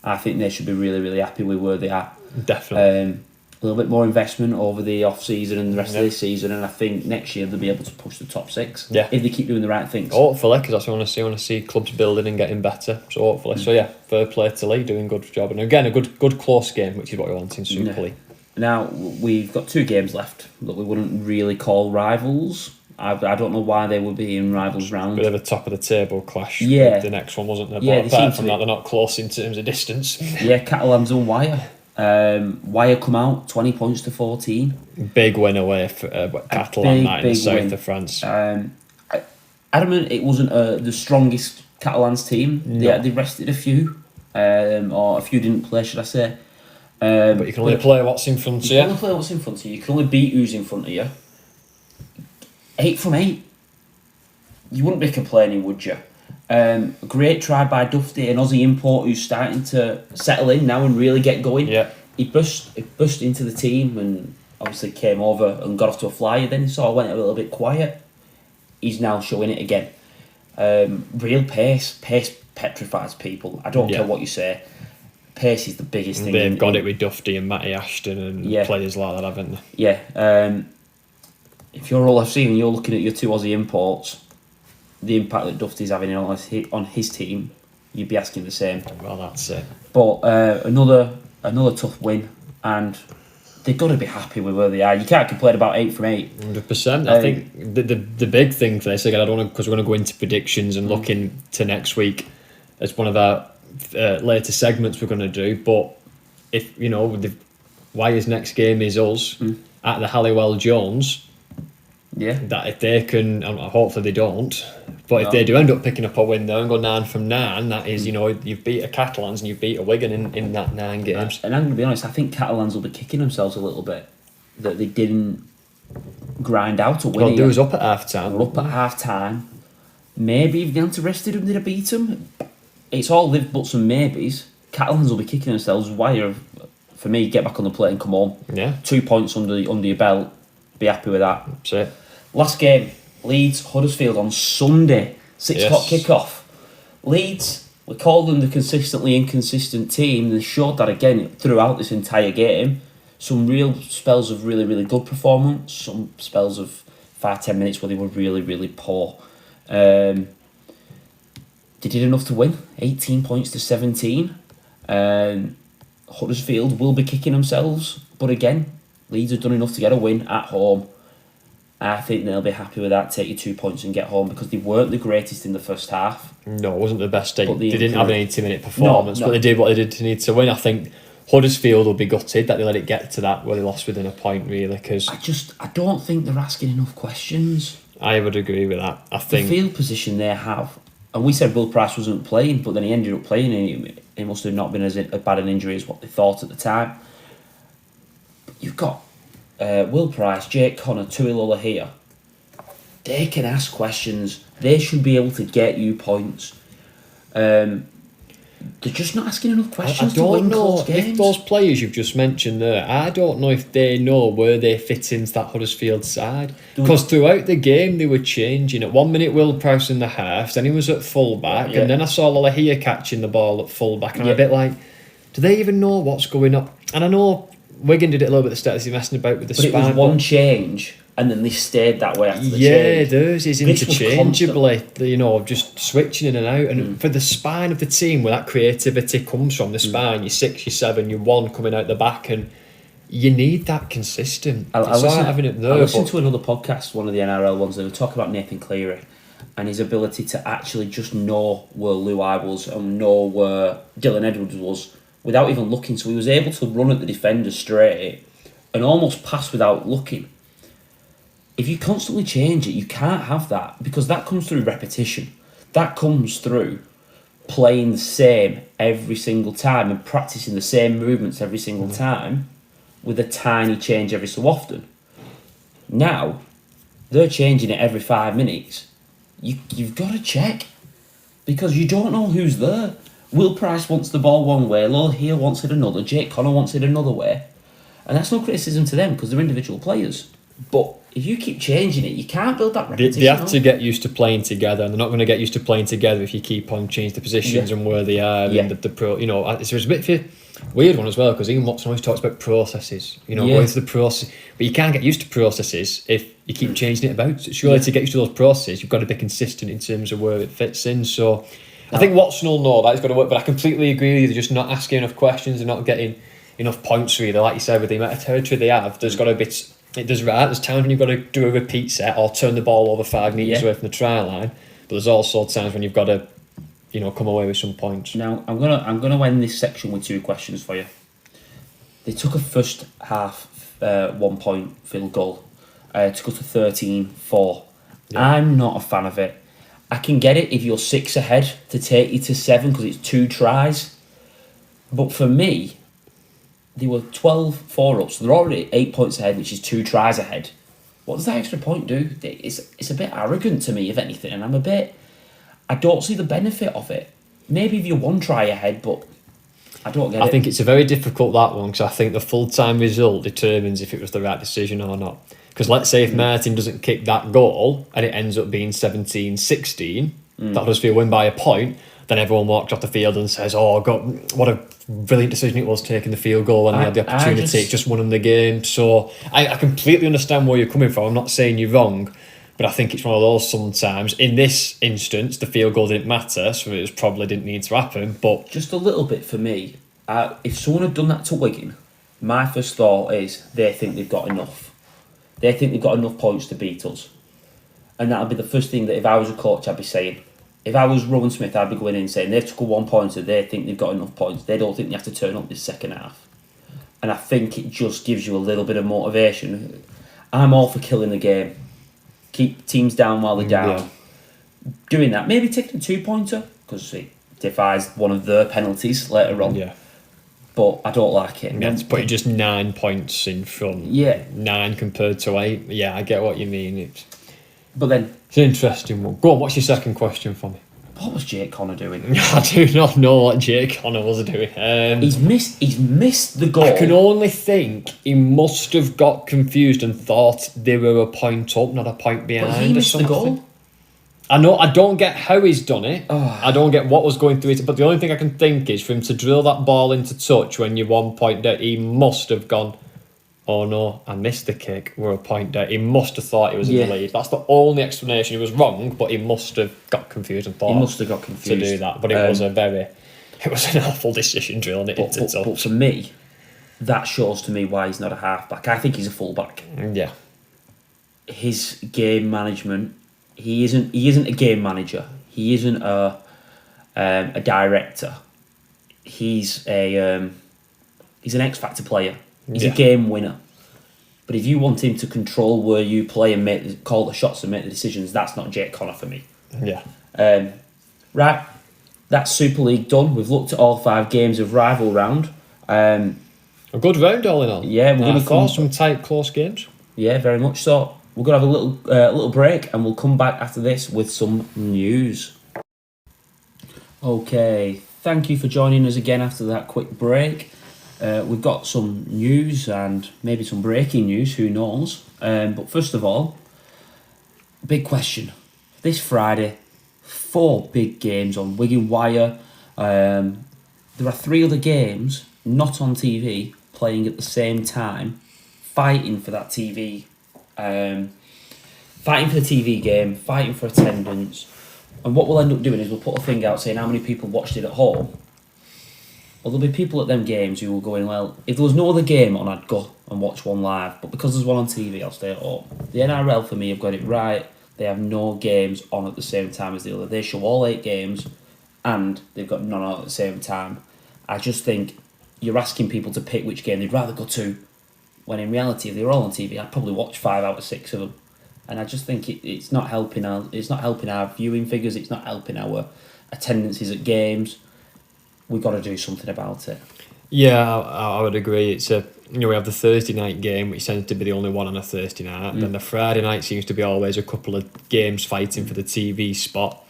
I think they should be really, really happy with where they are. Definitely. A little bit more investment over the off season and the rest of the season, and I think next year they'll be able to push the top 6 if they keep doing the right things. Hopefully, because that's what I want to see. I want to see clubs building and getting better. So hopefully, fair play to Lee, doing a good job, and again a good close game, which is what we want in Super League. Now we've got 2 games left that we wouldn't really call rivals. I don't know why they would be in rivals round. Bit of a top of the table clash. Yeah. With the next one, wasn't there? Yeah, but apart from that, they're not close in terms of distance. Yeah, Catalans and Wire. Wire come out 20 points to 14. Big win away for Catalan night in the south win. of France. Adamant, it wasn't the strongest Catalans team. No. They rested a few, or a few didn't play, should I say? But you can only play what's in front of you. You can only play what's in front of you. You can only beat who's in front of you. 8 from 8. You wouldn't be complaining, would you? Great try by Dufty, an Aussie import who's starting to settle in now and really get going. Yeah. He burst into the team and obviously came over and got off to a flyer. Then he sort of went a little bit quiet. He's now showing it again. Real pace. Pace petrifies people. I don't care what you say. Pace is the biggest thing. They've got it with Dufty and Matty Ashton and players like that, haven't they? Yeah. If you're all FC and you're looking at your 2 Aussie imports, the impact that Dufty's having on his team, you'd be asking the same. Well, that's it. But another tough win, and they've got to be happy with where they are. You can't complain about 8 from 8. 100%. I think the big thing for this, again, I don't want, because we're going to go into predictions and look into next week as one of our later segments we're going to do. But if Wire's next game is us at the Halliwell Jones. Yeah. That if they can, hopefully they don't, but if they do end up picking up a win there and go 9 from 9, that is, you've beat a Catalans and you've beat a Wigan in that 9 games. And I'm going to be honest, I think Catalans will be kicking themselves a little bit that they didn't grind out a win. Well, they was up at half time. They're up at half time. Maybe if they hadn't arrested them, they'd have beat them. It's all live buts and maybes. Catalans will be kicking themselves. Wire, for me, get back on the plate and come home. Yeah. 2 points under your belt. Be happy with that. That's it. Last game, Leeds Huddersfield on Sunday, 6 o'clock kickoff. Leeds, we call them the consistently inconsistent team. They showed that again throughout this entire game. Some real spells of really, really good performance. Some spells of 5-10 minutes where they were really, really poor. They did enough to win, 18 points to 17. Huddersfield will be kicking themselves, but again, Leeds have done enough to get a win at home. I think they'll be happy with that, take your 2 points and get home, because they weren't the greatest in the first half. No, it wasn't the best. They But didn't have an 80-minute performance, but they did what they did to need to win. I think Huddersfield will be gutted that they let it get to that where they lost within a point, really, because I don't think they're asking enough questions. I would agree with that. I think the field position they have, and we said Will Price wasn't playing, but then he ended up playing, and it must have not been as bad an injury as what they thought at the time. But you've got Will Price, Jake Connor, Tuilola here. They can ask questions. They should be able to get you points. They're just not asking enough questions to win close games. If those players you've just mentioned there, I don't know if they know where they fit into that Huddersfield side. Because throughout the game they were changing. At 1 minute Will Prowse in the half, then he was at full back, and then I saw Lollahea catching the ball at full back, and I'm a bit like, do they even know what's going on? And I know Wigan did it a little bit at the start, as he messing about with the spine. But it was one change, and then they stayed that way after the change. Yeah, theirs is interchangeably, just switching in and out. And for the spine of the team, where that creativity comes from, the spine, your 6, your 7, your 1 coming out the back, and you need that consistent. I listened to another podcast, one of the NRL ones, they were talking about Nathan Cleary and his ability to actually just know where Luai was and know where Dylan Edwards was without even looking. So he was able to run at the defender straight and almost pass without looking. If you constantly change it, you can't have that, because that comes through repetition. That comes through playing the same every single time and practicing the same movements every single time. with a tiny change every so often. Now, they're changing it every 5 minutes. You've got to check, because you don't know who's there. Will Price wants the ball one way, Lowell Hill wants it another, Jake Connor wants it another way. And that's no criticism to them, because they're individual players. But if you keep changing it, you can't build that repetition. They have to get used to playing together, and they're not going to get used to playing together if you keep on changing the positions and where they are. And the pro, it's a bit of a weird one as well, because Ian Watson always talks about processes, going through the process. But you can't get used to processes if you keep changing it about. Surely to get used to those processes, you've got to be consistent in terms of where it fits in. So I think Watson will know that it's got to work, but I completely agree with you. They're just not asking enough questions and not getting enough points, really. Like you said, with the amount of territory they have, there's got to be... There's times when you've got to do a repeat set or turn the ball over 5 metres away from the try line, but there's also times when you've got to, come away with some points. Now, I'm gonna end this section with 2 questions for you. They took a first half 1 point field goal to go to 13-4. Yeah. I'm not a fan of it. I can get it if you're 6 ahead to take you to 7 because it's 2 tries, but for me, they were 12-4 up, so they're already 8 points ahead, which is 2 tries ahead. What does that extra point do? It's a bit arrogant to me, if anything, and I don't see the benefit of it. Maybe if you're 1 try ahead, but I don't get it. I think it's a very difficult, that one, because I think the full-time result determines if it was the right decision or not. Because let's say if Martin doesn't kick that goal and it ends up being 17-16, that'll just be a win by a point. Then everyone walks off the field and says, "Oh God, what a brilliant decision it was taking the field goal when they had the opportunity. It just won them the game." So I completely understand where you're coming from. I'm not saying you're wrong, but I think it's one of those sometimes. In this instance, the field goal didn't matter, so it probably didn't need to happen. But just a little bit for me. If someone had done that to Wigan, my first thought is they think they've got enough. They think they've got enough points to beat us. And that'll be the first thing that if I was a coach, I'd be saying. If I was Rowan Smith, I'd be going in saying they've took a 1 pointer, they think they've got enough points. They don't think they have to turn up this second half. And I think it just gives you a little bit of motivation. I'm all for killing the game. Keep teams down while they're down. Yeah. Doing that. Maybe taking a 2-pointer, because it defies one of their penalties later on. Yeah. But I don't like it. Yeah, it's putting just 9 points in front. Yeah. 9 compared to 8. Yeah, I get what you mean. But then... It's an interesting one. Go on, what's your second question for me? What was Jake Connor doing? I do not know what Jake Connor was doing. He's missed the goal. I can only think he must have got confused and thought they were a point up, not a point behind. But he missed the goal. I don't get how he's done it. I don't get what was going through it. But the only thing I can think is for him to drill that ball into touch when you're 1 point down, he must have gone, "Oh no, I missed the kick. We're a point down." He must have thought he was in the lead. That's the only explanation. He was wrong, but he must have got confused and thought he must have got confused to do that. But it was an awful decision drilling it into touch. But for me, that shows to me why he's not a halfback. I think he's a fullback. Yeah. His game management. He isn't a game manager. He isn't a director. He's an X Factor player. He's a game winner. But if you want him to control where you play and call the shots and make the decisions, that's not Jake Connor for me. Yeah. Right. That's Super League done. We've looked at all 5 games of rival round. A good round all in all. Yeah, we're going to call some tight, close games. Yeah, very much so. We're going to have a little break, and we'll come back after this with some news. Okay, thank you for joining us again after that quick break. We've got some news and maybe some breaking news, who knows. But first of all, big question. This Friday, 4 big games on Wigan Wire. There are 3 other games not on TV playing at the same time, fighting for that TV, fighting for the TV game, fighting for attendance. And what we'll end up doing is we'll put a thing out saying how many people watched it at home. Well, there'll be people at them games who will go in, well, if there was no other game on, I'd go and watch one live. But because there's one on TV, I'll stay at home. The NRL, for me, have got it right. They have no games on at the same time as the other. They show all 8 games, and they've got none on at the same time. I just think you're asking people to pick which game they'd rather go to, when in reality, if they were all on TV, I'd probably watch 5 out of 6 of them. And I just think it's not helping our viewing figures. It's not helping our attendances at games. We've got to do something about it. Yeah, I would agree. It's we have the Thursday night game, which tends to be the only one on a Thursday night. Then the Friday night seems to be always a couple of games fighting for the TV spot.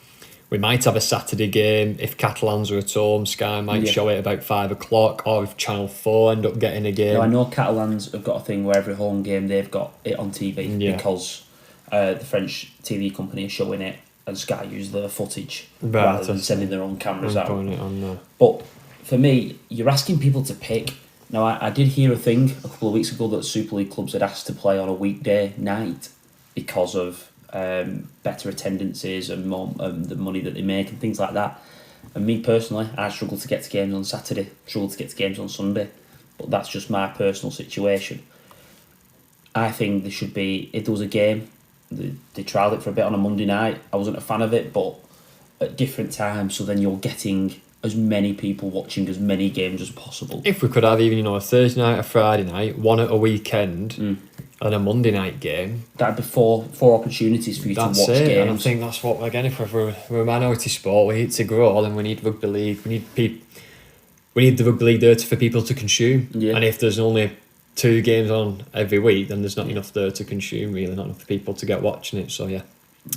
We might have a Saturday game if Catalans are at home. Sky might show it about 5 o'clock, or if Channel 4 end up getting a game. Now, I know Catalans have got a thing where every home game they've got it on TV because the French TV company is showing it, and Sky use their footage rather than sending their own cameras out. But for me, you're asking people to pick. Now, I did hear a thing a couple of weeks ago that Super League clubs had asked to play on a weekday night because of better attendances and more the money that they make and things like that. And me personally, I struggle to get to games on Saturday, struggle to get to games on Sunday, but that's just my personal situation. I think there should be, if there was a game, they trialled it for a bit on a Monday night. I wasn't a fan of it, but at different times, so then you're getting as many people watching as many games as possible. If we could have even, a Thursday night, a Friday night, one at a weekend, and a Monday night game. That'd be four opportunities for you to watch games. And I think that's what, again, if we're a minority sport, we need to grow, then we need rugby league. We need the rugby league there for people to consume. Yeah. And if there's only 2 games on every week, then there's not enough there to consume, really, not enough people to get watching it. So yeah,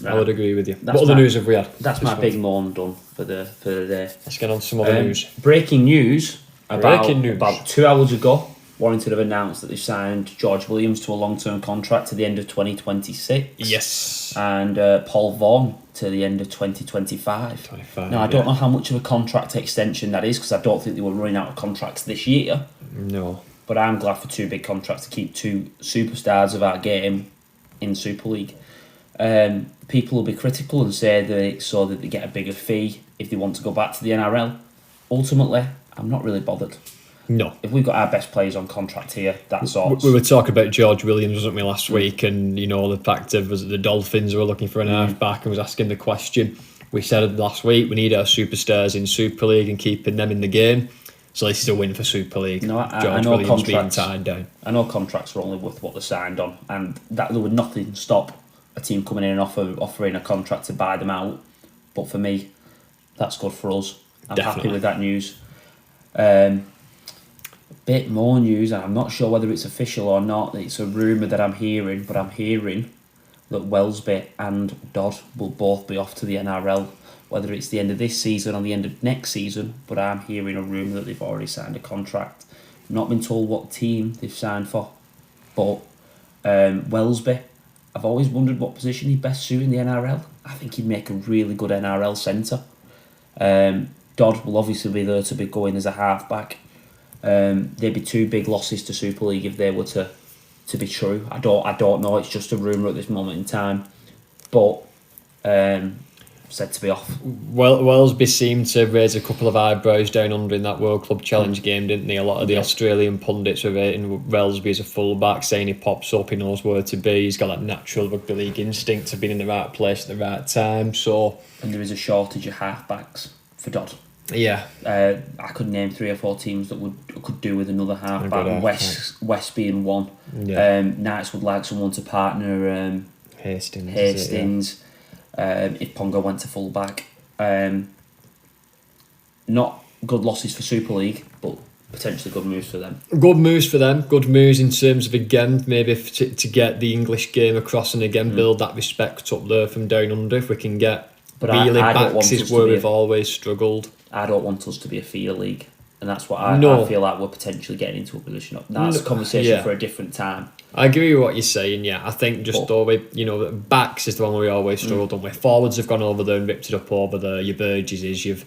right. I would agree with you. What other news have we had? That's my big moan done for the day. Let's get on to some other news. Breaking news. About 2 hours ago, Warrington have announced that they've signed George Williams to a long-term contract to the end of 2026. Yes. And Paul Vaughan to the end of 2025. Now, I don't know how much of a contract extension that is, because I don't think they were running out of contracts this year. No. But I'm glad for 2 big contracts to keep 2 superstars of our game in Super League. People will be critical and say that it's so that they get a bigger fee if they want to go back to the NRL. Ultimately, I'm not really bothered. No. If we've got our best players on contract here, that's all. We were talking about George Williams, wasn't we, last week? And, the fact of was it the Dolphins were looking for an half-back and was asking the question. We said last week we need our superstars in Super League and keeping them in the game. So this is a win for Super League. No, George Williams being tied down. I know contracts are only worth what they're signed on, and that there would nothing stop a team coming in and offering a contract to buy them out. But for me, that's good for us. I'm happy with that news. Bit more news, and I'm not sure whether it's official or not. It's a rumour that I'm hearing, but I'm hearing that Wellesby and Dodd will both be off to the NRL, whether it's the end of this season or the end of next season, but I'm hearing a rumour that they've already signed a contract. Not been told what team they've signed for, but Wellesby, I've always wondered what position he'd best suit in the NRL. I think he'd make a really good NRL centre. Dodd will obviously be there to be going as a half-back. They'd be 2 big losses to Super League if they were to be true. I don't know. It's just a rumour at this moment in time, but said to be off. Well, Wellesby seemed to raise a couple of eyebrows down under in that World Club Challenge game, didn't they? A lot of the Australian pundits were rating Wellesby as a fullback, saying he pops up, he knows where to be, he's got that natural rugby league instinct to be in the right place at the right time. So, and there is a shortage of half-backs for Dodd. Yeah. I could name 3 or 4 teams that could do with another half-back. West being one. Yeah. Knights would like someone to partner Hastings. If Ponga went to full-back. Not good losses for Super League, but potentially good moves for them. Good moves for them. Good moves in terms of, again, maybe to get the English game across and again build that respect up there from down under. If we can get really backs is where we've always struggled. I don't want us to be a feeder league, and that's what I feel like we're potentially getting into a position of. That's a conversation for a different time. I agree with what you're saying, yeah. I think just backs is the one where we always struggled on with. Forwards have gone over there and ripped it up over there. Your Burgesses, you've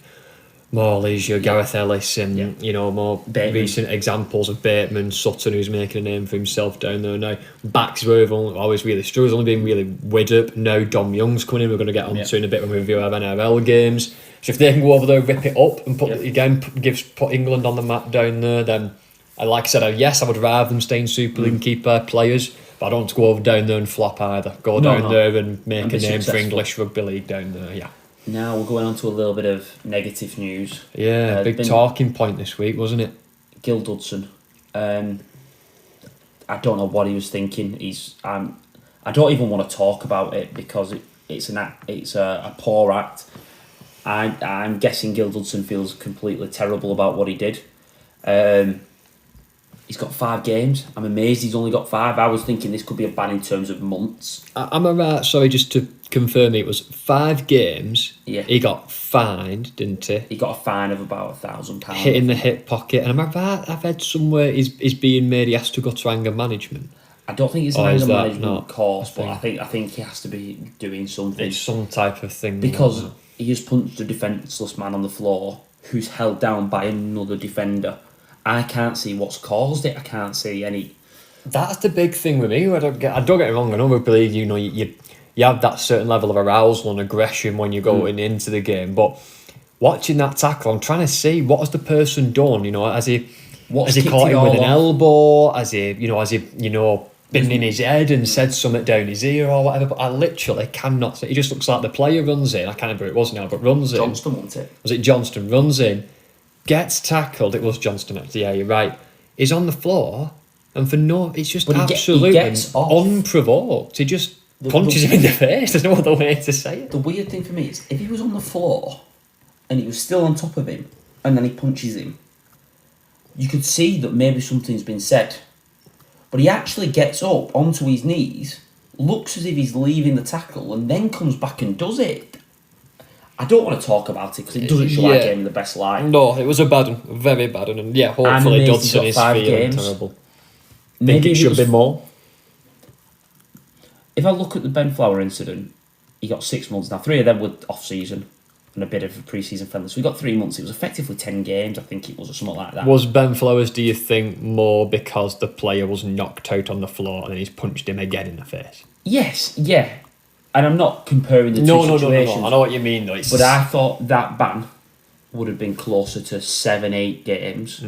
Morley's, your Gareth Ellis, and more Bateman. Recent examples of Bateman, Sutton, who's making a name for himself down there now. Backs where we've always really struggled, only been really Widdup. Now Dom Young's coming in, we're going to get on to in a bit when we review our NRL games. So if they can go over there, rip it up and put England on the map down there, then like I said, I would rather them stay in Super League and keep our players, but I don't want to go over down there and flop either. Go down there and make a name for English rugby league down there, yeah. Now we're going on to a little bit of negative news. Yeah, big talking point this week, wasn't it? Gil Dudson. I don't know what he was thinking. I don't even want to talk about it because it's a poor act. I'm guessing Gil Dudson feels completely terrible about what he did. He's got 5 games. I'm amazed he's only got 5. I was thinking this could be a ban in terms of months. Am I right? Sorry, just to confirm, it was 5 games. Yeah. He got fined, didn't he? He got a fine of about £1,000. Hitting the hip pocket. And am I right? I've read somewhere he's being made, he has to go to anger management. I don't think it's an Or is anger that management not course, a but I think he has to be doing something. It's some type of thing. Because he has punched a defenceless man on the floor who's held down by another defender. I can't see what's caused it. I can't see any. That's the big thing with me. I don't get it wrong. I know we believe you have that certain level of arousal and aggression when you're going into the game, but watching that tackle, I'm trying to see what has the person done. Has he caught him with an elbow? Has he been in his head and said something down his ear or whatever? But I literally cannot see. It just looks like the player runs in. I can't remember who it was now, but runs in. Johnston, wasn't it? Was it Johnston? Runs in, gets tackled. It was Johnston, actually. Yeah, you're right. He's on the floor, and it's just absolutely unprovoked. He just punches him in the face. There's no other way to say it. The weird thing for me is if he was on the floor and he was still on top of him and then he punches him, you could see that maybe something's been said. But he actually gets up onto his knees, looks as if he's leaving the tackle, and then comes back and does it. I don't want to talk about it because it doesn't show our game in the best light. No, it was a bad one, a very bad one, and hopefully Dodson is feeling terrible. Maybe it should be more. If I look at the Ben Flower incident, he got 6 months. Now 3 of them were off season and a bit of a pre-season friendly. So we got 3 months. It was effectively 10 games, I think it was, or something like that. Was Ben Flowers, do you think, more because the player was knocked out on the floor and then he's punched him again in the face? Yes, yeah. And I'm not comparing the two situations. No. I know what you mean, though. But I thought that ban would have been closer to 7-8 games.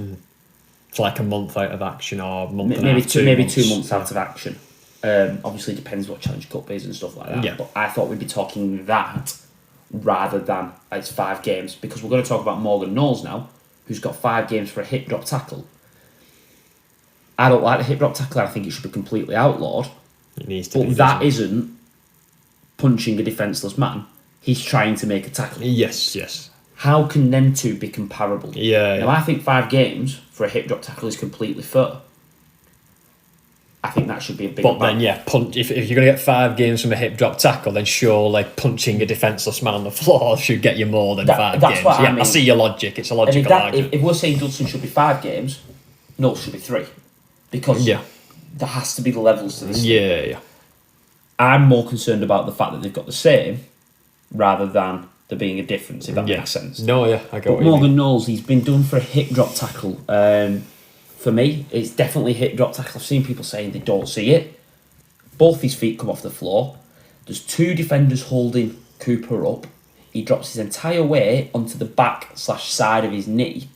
It's like a month out of action or a month maybe 2 months. months out of action. Obviously, it depends what Challenge Cup is and stuff like that. Yeah. But I thought we'd be talking that rather than it's 5 games, because we're going to talk about Morgan Knowles now, who's got 5 games for a hip drop tackle. I don't like the hip drop tackle. I think it should be completely outlawed. It needs to be. But that isn't punching a defenceless man. He's trying to make a tackle. Yes. How can them two be comparable? Yeah. Now, I think 5 games for a hip drop tackle is completely fair. I think that should be a big. But then, punch. If you're going to get 5 games from a hip drop tackle, then surely punching a defenceless man on the floor should get you more than 5 that's games. What I mean. I see your logic. It's a logical argument. If we're saying Dodson should be 5 games, Knowles should be 3, because there has to be the levels to this. Yeah. I'm more concerned about the fact that they've got the same, rather than there being a difference. If that makes sense. No, I get what you mean. Morgan Knowles, he's been done for a hip drop tackle. For me, it's definitely a hip drop tackle. I've seen people saying they don't see it. Both his feet come off the floor. There's 2 defenders holding Cooper up. He drops his entire weight onto the back/side of his knee.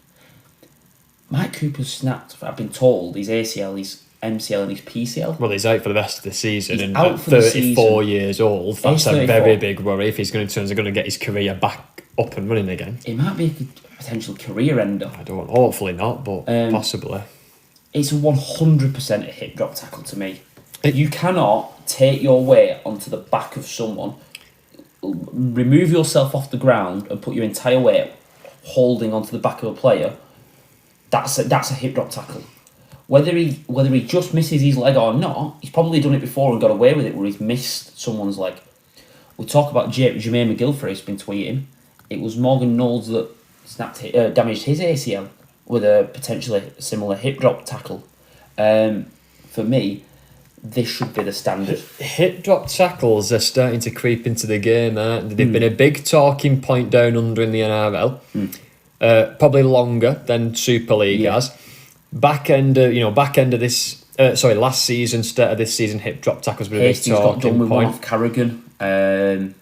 Mike Cooper's snapped, I've been told, his ACL, his MCL and his PCL. Well, he's out for the rest of the season, He's and out at for the 34 years old, that's a 34. very big worry if he's going to get his career back up and running again. It might be a potential career ender. I don't. Hopefully not, but possibly. It's a 100% a hip drop tackle to me. You cannot take your weight onto the back of someone, remove yourself off the ground, and put your entire weight holding onto the back of a player. That's a hip drop tackle. Whether he just misses his leg or not, he's probably done it before and got away with it, where he's missed someone's leg. We talk about Jermaine McGilchrist has been tweeting. It was Morgan Knowles that damaged his ACL with a potentially similar hip drop tackle. For me, this should be the standard. Hip drop tackles are starting to creep into the game. They've been a big talking point down under in the NRL. Probably longer than Super League has. Back end of this. Last season, start of this season, hip drop tackles were a big talking got done with point. one off Carrigan, and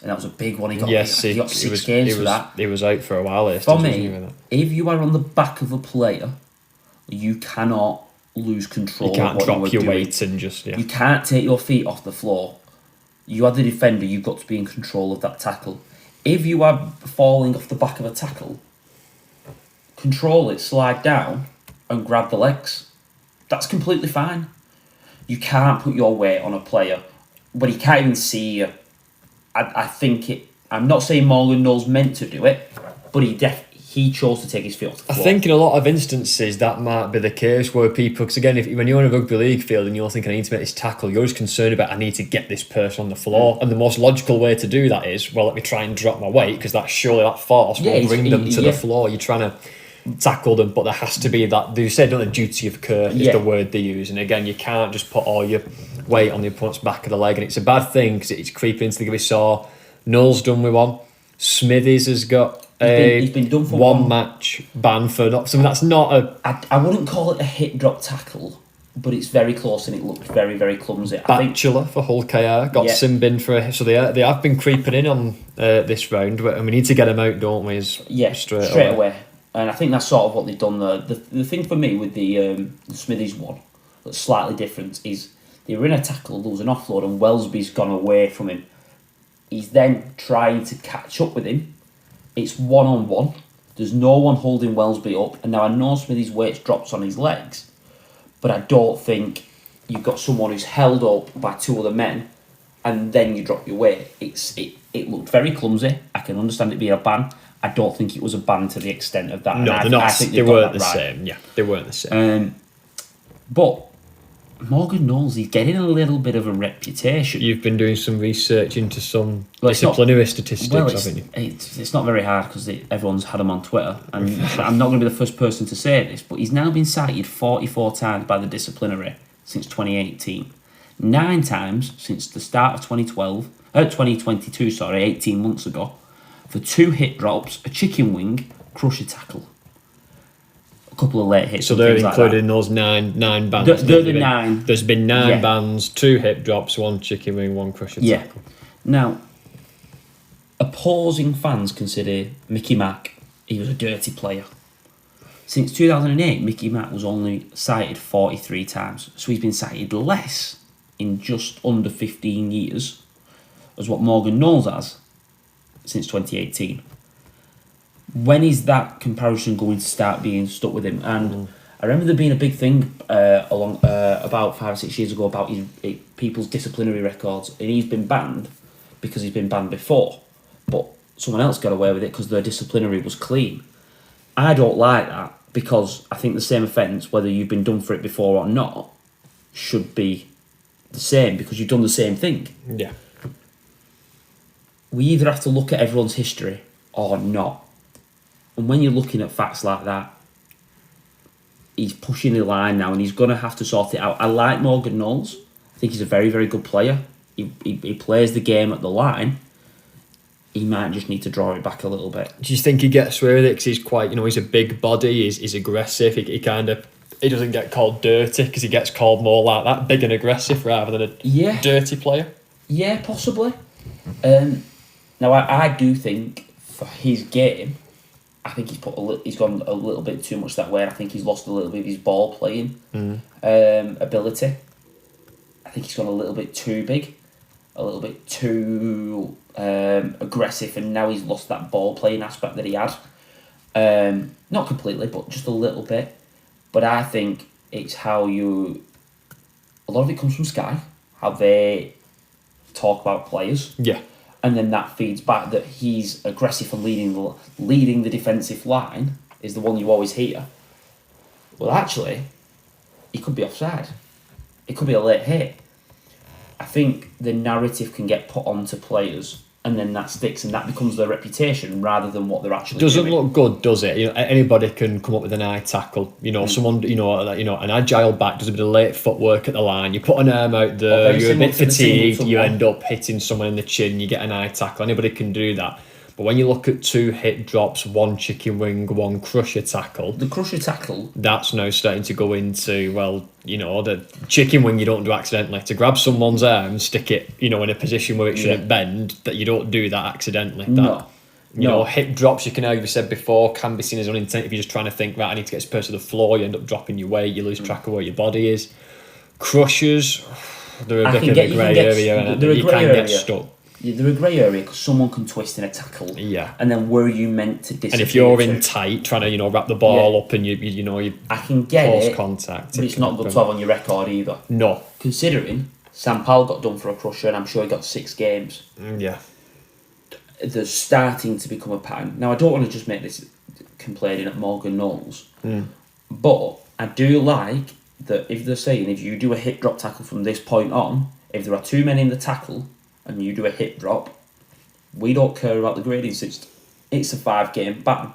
that was a big one. He got 6 games for that. He was out for a while. For me, if you are on the back of a player, you cannot lose control. You can't drop your doing. weight and just You can't take your feet off the floor. You are the defender. You've got to be in control of that tackle. If you are falling off the back of a tackle, control it, slide down, and grab the legs. That's completely fine. You can't put your weight on a player when he can't even see you. I think it. I'm not saying Morgan Knowles meant to do it, but he he chose to take his feet off the I floor. think in a lot of instances that might be the case where people, because again, when you're in a rugby league field and you're thinking I need to make this tackle, you're just concerned about I need to get this person on the floor, and the most logical way to do that is, well, let me try and drop my weight, because that force will bring them to the floor. You're trying to tackle them, but there has to be that, they said, the duty of care is the word they use, and again, you can't just put all your weight on the opponent's back of the leg, and it's a bad thing because it's creeping into the game. We saw Null's done with one, Smithies has got he's been done for one match ban for not something that's not a. I wouldn't call it a hit drop tackle, but it's very close and it looked very, very clumsy. Bachelor for Hull KR got sin bin for a, so they have been creeping in on this round, and we need to get them out, don't we? Straight away. And I think that's sort of what they've done there. The thing for me with the Smithies one that's slightly different is they were in a tackle, there was an offload, and Wellesby's gone away from him. He's then trying to catch up with him. It's one-on-one. There's no one holding Wellesby up. And now I know Smithies' weight drops on his legs, but I don't think you've got someone who's held up by two other men and then you drop your weight. It looked very clumsy. I can understand it being a ban. I don't think it was a ban to the extent of that. No, they're not. They weren't the same. Yeah, they weren't the same. But Morgan Knowles, he's getting a little bit of a reputation. You've been doing some research into some disciplinary statistics, haven't you? It's not very hard because everyone's had him on Twitter, and I'm not going to be the first person to say this, but he's now been cited 44 times by the disciplinary since 2018. 9 times since the start of 2022, 18 months ago, for 2 hit drops, a chicken wing, crusher tackle. Couple of late hits. So they're included in those nine bans. They're the 9. There's been 9 bans, 2 hip drops, 1 chicken wing, 1 crusher tackle. Now, opposing fans consider Mickey Mack, he was a dirty player. Since 2008, Mickey Mack was only cited 43 times. So he's been cited less in just under 15 years as what Morgan Knowles has since 2018. When is that comparison going to start being stuck with him? And I remember there being a big thing about 5 or 6 years ago about people's disciplinary records, and he's been banned because he's been banned before, but someone else got away with it because their disciplinary was clean. I don't like that, because I think the same offence, whether you've been done for it before or not, should be the same, because you've done the same thing. Yeah. We either have to look at everyone's history or not. And when you're looking at facts like that, he's pushing the line now, and he's going to have to sort it out. I like Morgan Knowles. I think he's a very, very good player. He plays the game at the line. He might just need to draw it back a little bit. Do you think he gets away with it because he's quite, he's a big body, he's aggressive, he doesn't get called dirty because he gets called more like that, big and aggressive rather than a dirty player? Yeah, possibly. Now, I do think for his game, I think he's gone a little bit too much that way. I think he's lost a little bit of his ball playing ability. I think he's gone a little bit too big, a little bit too aggressive, and now he's lost that ball playing aspect that he had. Not completely, but just a little bit. But I think it's how a lot of it comes from Sky, how they talk about players. Yeah. And then that feeds back that he's aggressive and leading the defensive line is the one you always hear. Well, actually, he could be offside. It could be a late hit. I think the narrative can get put onto players, and then that sticks, and that becomes their reputation rather than what they're actually doing. Doesn't look good, does it? Anybody can come up with an eye tackle. Someone, an agile back does a bit of late footwork at the line. You put an arm out there, you're a bit fatigued, you end up hitting someone in the chin, you get an eye tackle. Anybody can do that. But when you look at 2 hit drops, 1 chicken wing, 1 crusher tackle... The crusher tackle... That's now starting to go into, the chicken wing you don't do accidentally. To grab someone's arm, stick it, in a position where it shouldn't bend, that you don't do that accidentally. No. Hip drops, you can argue, we said before, can be seen as unintended if you're just trying to think, right, I need to get this person to the floor, you end up dropping your weight, you lose track of where your body is. Crushers, they're a bit of a grey area, and you can get stuck. They're a grey area because someone can twist in a tackle. Yeah. And then were you meant to disappear? And if you're in tight, trying to, wrap the ball up and you I can get close it, contact. But it's not good to have on your record either. No. Considering Sam Powell got done for a crusher, and I'm sure he got 6 games. Yeah. There's starting to become a pattern. Now, I don't want to just make this complaining at Morgan Knowles. But I do like that if they're saying if you do a hip drop tackle from this point on, if there are too many in the tackle and you do a hip drop, we don't care about the grading system. It's a 5-game ban.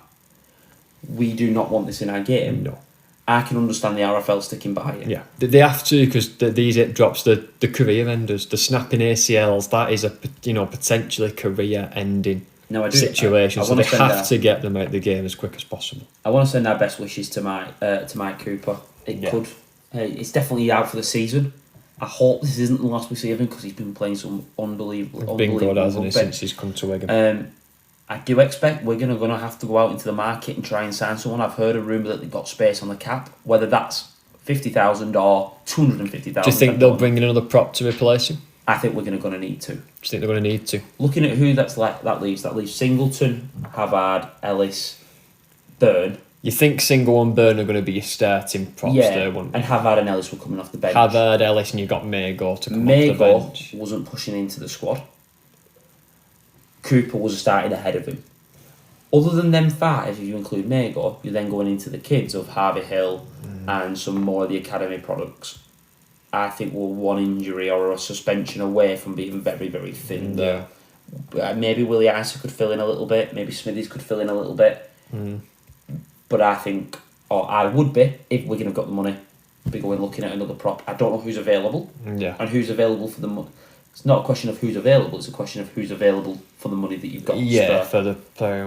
We do not want this in our game. No. I can understand the RFL sticking by it. Yeah, they have to, because these hip drops, the career enders, the snapping ACLs, that is a potentially career ending situation. So they have to get them out of the game as quick as possible. I want to send our best wishes to Mike Cooper. Could. It's definitely out for the season. I hope this isn't the last we see of him, because he's been playing some unbelievable. Been good, hasn't he, since he's come to Wigan? I do expect Wigan are going to have to go out into the market and try and sign someone. I've heard a rumour that they've got space on the cap, whether that's 50,000 or 250,000. Do you think they'll bring in another prop to replace him? I think Wigan are going to need to. Do you think they're going to need to? Looking at who that leaves Singleton, Havard, Ellis, Byrne. You think Single and Byrne are going to be your starting props there, wouldn't you? And Havard and Ellis were coming off the bench. Havard, Ellis, and you've got Mago to come off the bench. Wasn't pushing into the squad. Cooper was starting ahead of him. Other than them 5, if you include Mago, you're then going into the kids of Harvey Hill and some more of the academy products. I think we're one injury or a suspension away from being very, very thin there. Maybe Willie Isa could fill in a little bit. Maybe Smithies could fill in a little bit. But I think, or I would be, if Wigan have got the money, be going looking at another prop. I don't know who's available. And who's available for the money. It's not a question of who's available, it's a question of who's available for the money that you've got. Yeah, for the player,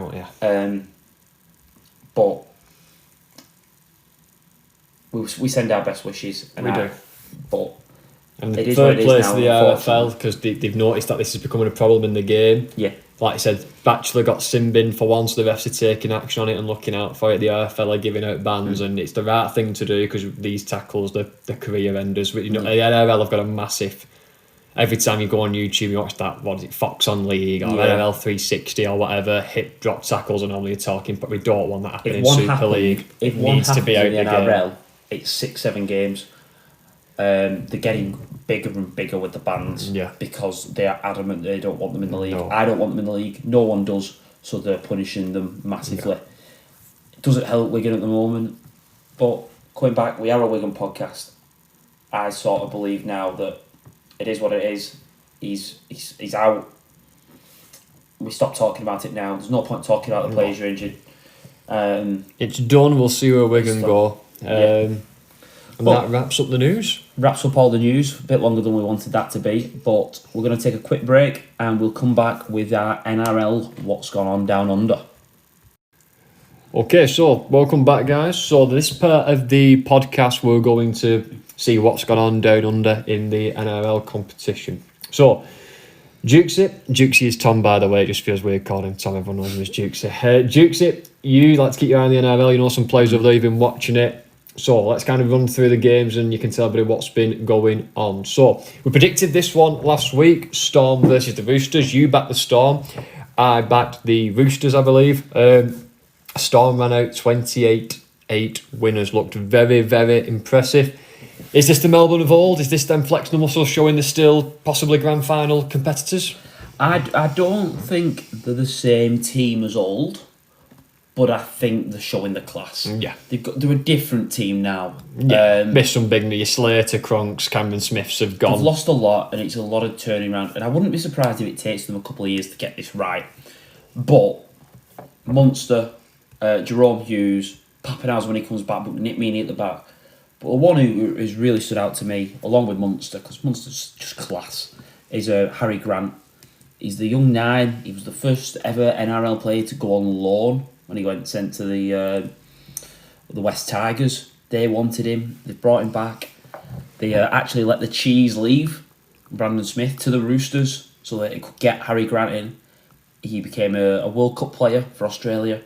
but we send our best wishes. And we do. But and it the is third place now, of the RFL, because they've noticed that this is becoming a problem in the game. Yeah. Like I said, Batchelor got sin bin for once, the refs are taking action on it and looking out for it. The RFL are giving out bans, and it's the right thing to do, because these tackles, the career enders. The NRL have got a massive... Every time you go on YouTube, you watch that, Fox on League or NRL 360 or whatever, hip drop tackles are normally talking, but we don't want that happening in Super League. If it one needs to be out in the the NRL, game. It's 6-7 games. They're getting bigger and bigger with the bans because they are adamant they don't want them in the league. No. I don't want them in the league. No one does, so they're punishing them massively. It doesn't help Wigan at the moment, but going back, we are a Wigan podcast. I sort of believe now that it is what it is. He's out. We stop talking about it now. There's no point talking about the players you're injured. It's done. We'll see where Wigan go. And that wraps up the news. Wraps up all the news. A bit longer than we wanted that to be. But we're going to take a quick break and we'll come back with our NRL What's Gone On Down Under. Okay, so welcome back, guys. So this part of the podcast, we're going to see what's gone on down under in the NRL competition. So, Jukesy is Tom, by the way. It just feels weird calling him Tom. Everyone knows him as Jukesy. Jukesy, you like to keep your eye on the NRL. You know some players over there, you've been watching it. So, let's kind of run through the games and you can tell everybody what's been going on. So, we predicted this one last week, Storm versus the Roosters. You backed the Storm. I backed the Roosters, I believe. Storm ran out 28-8 winners. Looked very, very impressive. Is this the Melbourne of old? Is this them flexing the muscles, showing they're still possibly grand final competitors? I don't think they're the same team as old, but I think they're showing the class. Yeah. They're a different team now. Yeah, missed some big news. Slater, Cronks, Cameron Smiths have gone. They've lost a lot, and it's a lot of turning around. And I wouldn't be surprised if it takes them a couple of years to get this right. But Munster, Jerome Hughes, Pappenhausen when he comes back, but Nick Meaney at the back. But the one who has really stood out to me, along with Munster, because Munster's just class, is Harry Grant. He's the young 9. He was the first ever NRL player to go on loan when he went sent to the West Tigers. They wanted him. They brought him back. They actually let the Cheese leave, Brandon Smith, to the Roosters so that it could get Harry Grant in. He became a World Cup player for Australia.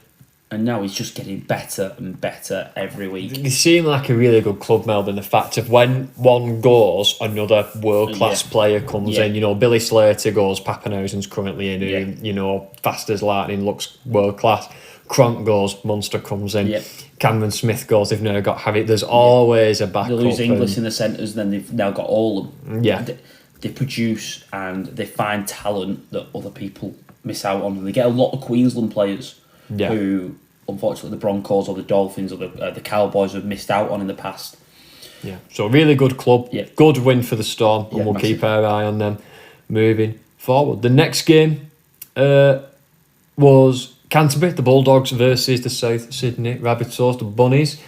And now he's just getting better and better every week. They seem like a really good club, Melbourne. The fact of when one goes, another world-class player comes in. You know, Billy Slater goes, Pappenhausen's currently in, who, you know, fast as lightning, looks world-class. Cronk goes, Munster comes in. Cameron Smith goes, they've now got Harry. There's always a backup. They lose Inglis in the centres, then they've now got all of them. Yeah. They produce and they find talent that other people miss out on. And they get a lot of Queensland players who unfortunately the Broncos or the Dolphins or the Cowboys have missed out on in the past. Yeah, so a really good club, good win for the Storm, and we'll keep our eye on them moving forward. The next game was Canterbury, the Bulldogs versus the South Sydney Rabbitohs, the Bunnies.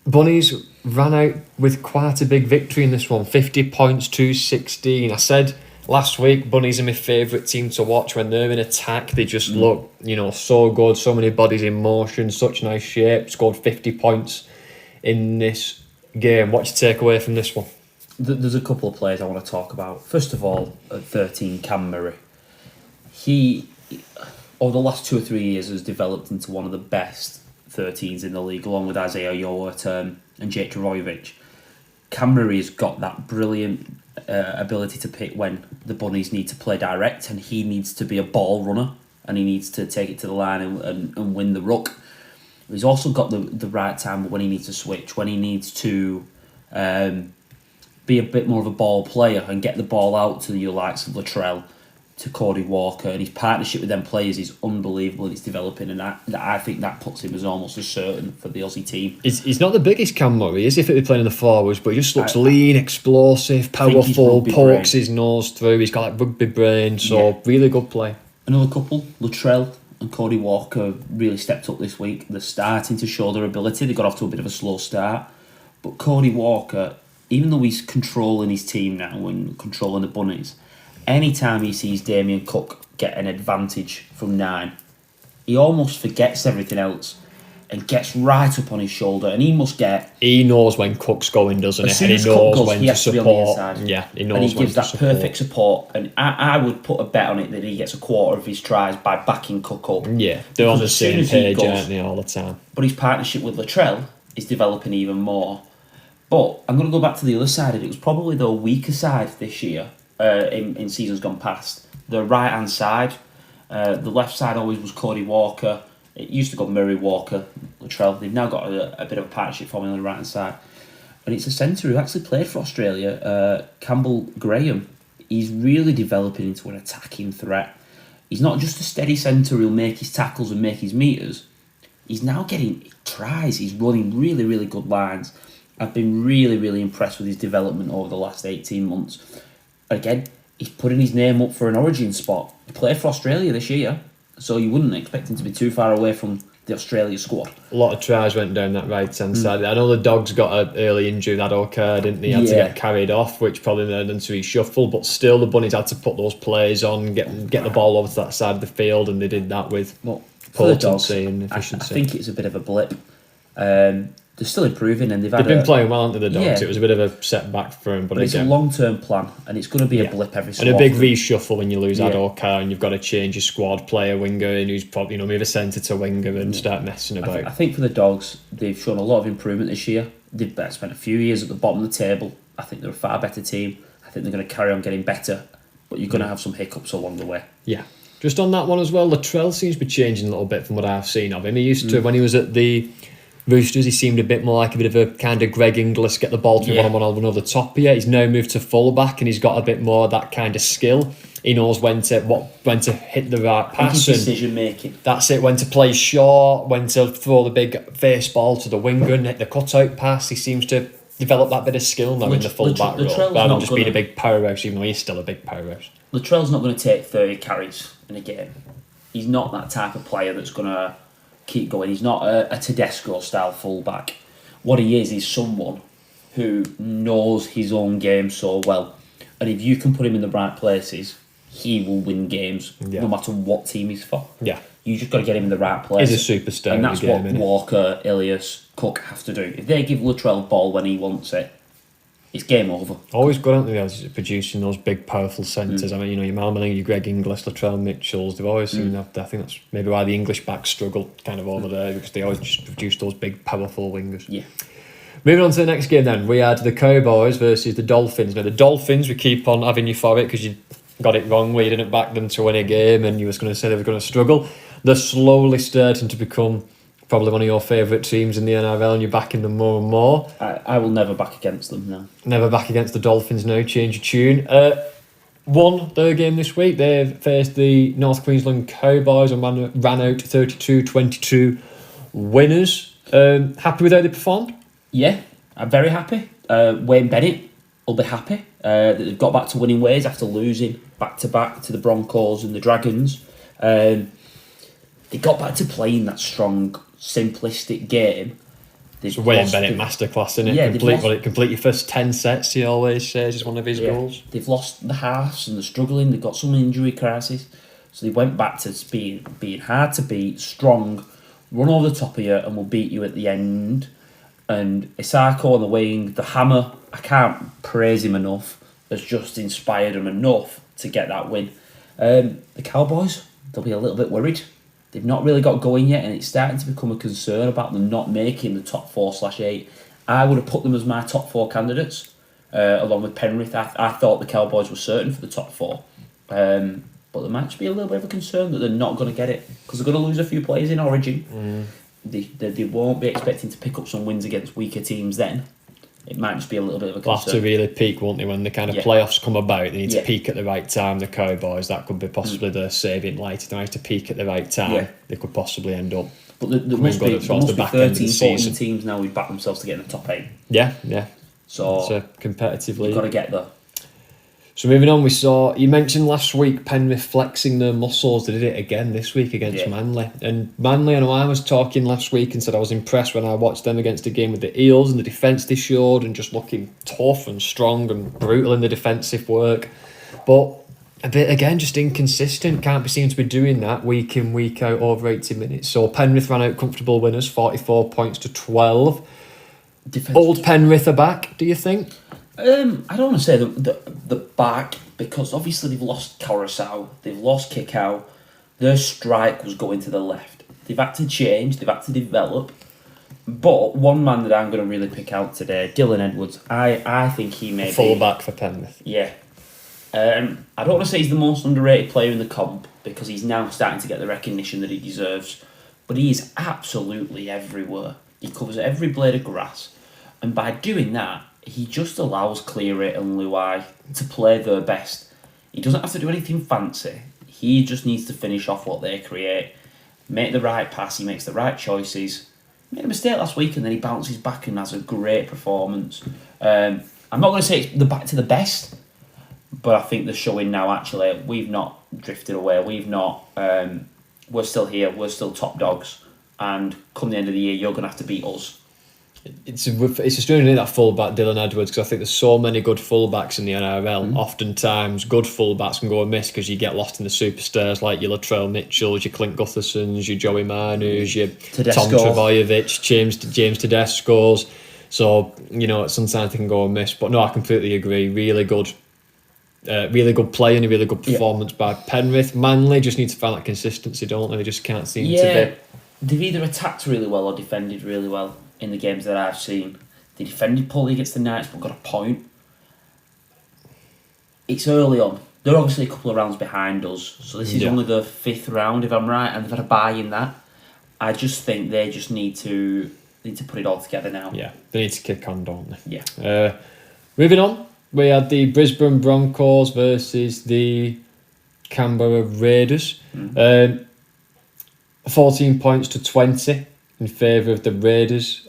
Bunnies ran out with quite a big victory in this one, 50 points to 16. I said last week, Bunnies are my favourite team to watch when they're in attack. They just look, so good, so many bodies in motion, such nice shape, scored 50 points in this game. What do you take away from this one? There's a couple of players I want to talk about. First of all, at 13, Cam Murray. He, over the last 2 or 3 years, has developed into one of the best 13s in the league, along with Isaiah Yeo and Jake Travojevic. Cam Murray has got that brilliant ability to pick when the Bunnies need to play direct, and he needs to be a ball runner, and he needs to take it to the line and win the ruck. He's also got the right time when he needs to switch, when he needs to be a bit more of a ball player and get the ball out to your likes of Latrell, to Cody Walker, and his partnership with them players is unbelievable and it's developing, and I think that puts him as almost as certain for the Aussie team. He's not the biggest Cam Murray, is if it be playing in the forwards, but he just looks lean, explosive, powerful, pokes his nose through, he's got that rugby brain, so really good play. Another couple, Latrell and Cody Walker, really stepped up this week. They're starting to show their ability. They got off to a bit of a slow start, but Cody Walker, even though he's controlling his team now and controlling the Bunnies, anytime he sees Damien Cook get an advantage from 9, he almost forgets everything else and gets right up on his shoulder, and he knows when Cook's going, doesn't he? And he knows when to support. He knows, and he gives that perfect support. And I would put a bet on it that he gets a quarter of his tries by backing Cook up. Yeah, they're on the same page, aren't they, all the time? But his partnership with Latrell is developing even more. But I'm going to go back to the other side, and it was probably the weaker side this year in seasons gone past. The right hand side, the left side always was Cody Walker. It used to go Murray, Walker, Latrell. They've now got a bit of a partnership forming on the right hand side. And it's a centre who actually played for Australia, Campbell Graham. He's really developing into an attacking threat. He's not just a steady centre who'll make his tackles and make his metres. He's now getting tries. He's running really, really good lines. I've been really, really impressed with his development over the last 18 months. Again, he's putting his name up for an origin spot. He played for Australia this year, so you wouldn't expect him to be too far away from the Australia squad. A lot of tries went down that right-hand side. I know the Dogs got an early injury that occurred, didn't they? Had to get carried off, which probably led them to reshuffle, but still the Bunnies had to put those plays on, get the ball over to that side of the field, and they did that with potency and efficiency. I think it's a bit of a blip. They're still improving, and they've been playing well, haven't they, the Dogs? It was a bit of a setback for them, but it's a long-term plan, and it's going to be a blip every so often. And a big reshuffle when you lose Adokar, and you've got to change your squad, play a winger, and who's probably move a centre to winger and start messing about. I think for the Dogs, they've shown a lot of improvement this year. They've spent a few years at the bottom of the table. I think they're a far better team. I think they're going to carry on getting better, but you're going to have some hiccups along the way. Yeah. Just on that one as well, Latrell seems to be changing a little bit from what I've seen of him. He used to, when he was at the Roosters, he seemed a bit more like a bit of a kind of Greg Inglis, get the ball to one over the top here. He's now moved to fullback, and he's got a bit more of that kind of skill. He knows when to hit the right pass. Decision making. That's it. When to play short, when to throw the big face ball to the winger and hit the cutout pass. He seems to develop that bit of skill now in the fullback role, rather than just being a big powerhouse, even though he's still a big powerhouse. Latrell's not going to take 30 carries in a game. He's not that type of player that's going to keep going. He's not a Tedesco style fullback. What he is someone who knows his own game so well, and if you can put him in the right places, he will win games no matter what team he's for. Yeah, you just got to get him in the right place. He's a superstar, and that's what game, Walker, Ilias, Cook have to do. If they give Latrell ball when he wants it, it's game over. Always good, aren't they, producing those big, powerful centres. I mean, your Marmaling, your Greg Inglis, Latrell Mitchells, they've always seemed to have, I think that's maybe why the English backs struggle kind of over there, because they always just produce those big, powerful wingers. Yeah. Moving on to the next game then, we had the Cowboys versus the Dolphins. Now, the Dolphins, we keep on having you for it because you got it wrong where you didn't back them to win a game and you was going to say they were going to struggle. They're slowly starting to become probably one of your favourite teams in the NRL, and you're backing them more and more. I will never back against them, no. Never back against the Dolphins, no, change of tune. won their game this week. They faced the North Queensland Cowboys and ran out 32-22 winners. Happy with how they performed? Yeah, I'm very happy. Wayne Bennett will be happy. They've got back to winning ways after losing back-to-back to the Broncos and the Dragons. They got back to playing that strong, simplistic game. It's a Wayne Bennett masterclass, isn't it? Yeah, complete your first 10 sets, he always says, is one of his goals. They've lost the halves and they're struggling. They've got some injury crisis. So they went back to being hard to beat, strong, run over the top of you and will beat you at the end. And Isako on the wing, the hammer, I can't praise him enough, has just inspired them enough to get that win. The Cowboys, they'll be a little bit worried. They've not really got going yet, and it's starting to become a concern about them not making the top 4/8. I would have put them as my top 4 candidates, along with Penrith. I thought the Cowboys were certain for the top 4. But there might just be a little bit of a concern that they're not going to get it, because they're going to lose a few players in Origin. They won't be expecting to pick up some wins against weaker teams then. It might just be a little bit of a concern. They'll have to really peak, won't they, when the kind of playoffs come about. They need to peak at the right time, the Cowboys. That could be possibly the saving light. If they have to peak at the right time, they could possibly end up. But there must be 13, 14 teams now who've backed themselves to get in the top 8. Yeah. So it's a competitive league. You've got to get there. So moving on, you mentioned last week Penrith flexing their muscles. They did it again this week against Manly. And Manly, I know I was talking last week and said I was impressed when I watched them against a game with the Eels and the defence they showed and just looking tough and strong and brutal in the defensive work. But a bit, again, just inconsistent. Can't be seen to be doing that week in, week out over 80 minutes. So Penrith ran out comfortable winners, 44 points to 12. Old Penrith are back, do you think? I don't want to say the back, because obviously they've lost Coruscant, they've lost Kickow, their strike was going to the left. They've had to change, they've had to develop. But one man that I'm going to really pick out today, Dylan Edwards, I think he may be... Full-back for Penrith. Yeah. I don't want to say he's the most underrated player in the comp, because he's now starting to get the recognition that he deserves. But he is absolutely everywhere. He covers every blade of grass. And by doing that, he just allows Cleary and Luai to play their best. He doesn't have to do anything fancy. He just needs to finish off what they create. Make the right pass, he makes the right choices. Made a mistake last week and then he bounces back and has a great performance. I'm not going to say it's back to the best, but I think they're showing now actually we've not drifted away. We're still here, we're still top dogs. And come the end of the year, you're going to have to beat us. It's a strange that fullback Dylan Edwards, because I think there's so many good fullbacks in the NRL. Oftentimes, good fullbacks can go amiss because you get lost in the superstars like your Latrell Mitchells, your Clint Guthersons, your Joey Manus, your Tom Trbojevic, James Tedesco's. So sometimes they can go amiss. But no, I completely agree. Really good play and a really good performance by Penrith. Manly just need to find that consistency, don't they? They just can't seem to be. They've either attacked really well or defended really well. In the games that I've seen, they defended poorly against the Knights but got a point. It's early on. They're obviously a couple of rounds behind us, so this is only the 5th round if I'm right, and they've had a bye in that. I just think they just need to put it all together now. Yeah, they need to kick on, don't they? Yeah. Moving on, we had the Brisbane Broncos versus the Canberra Raiders. 14 points to 20. In favour of the Raiders.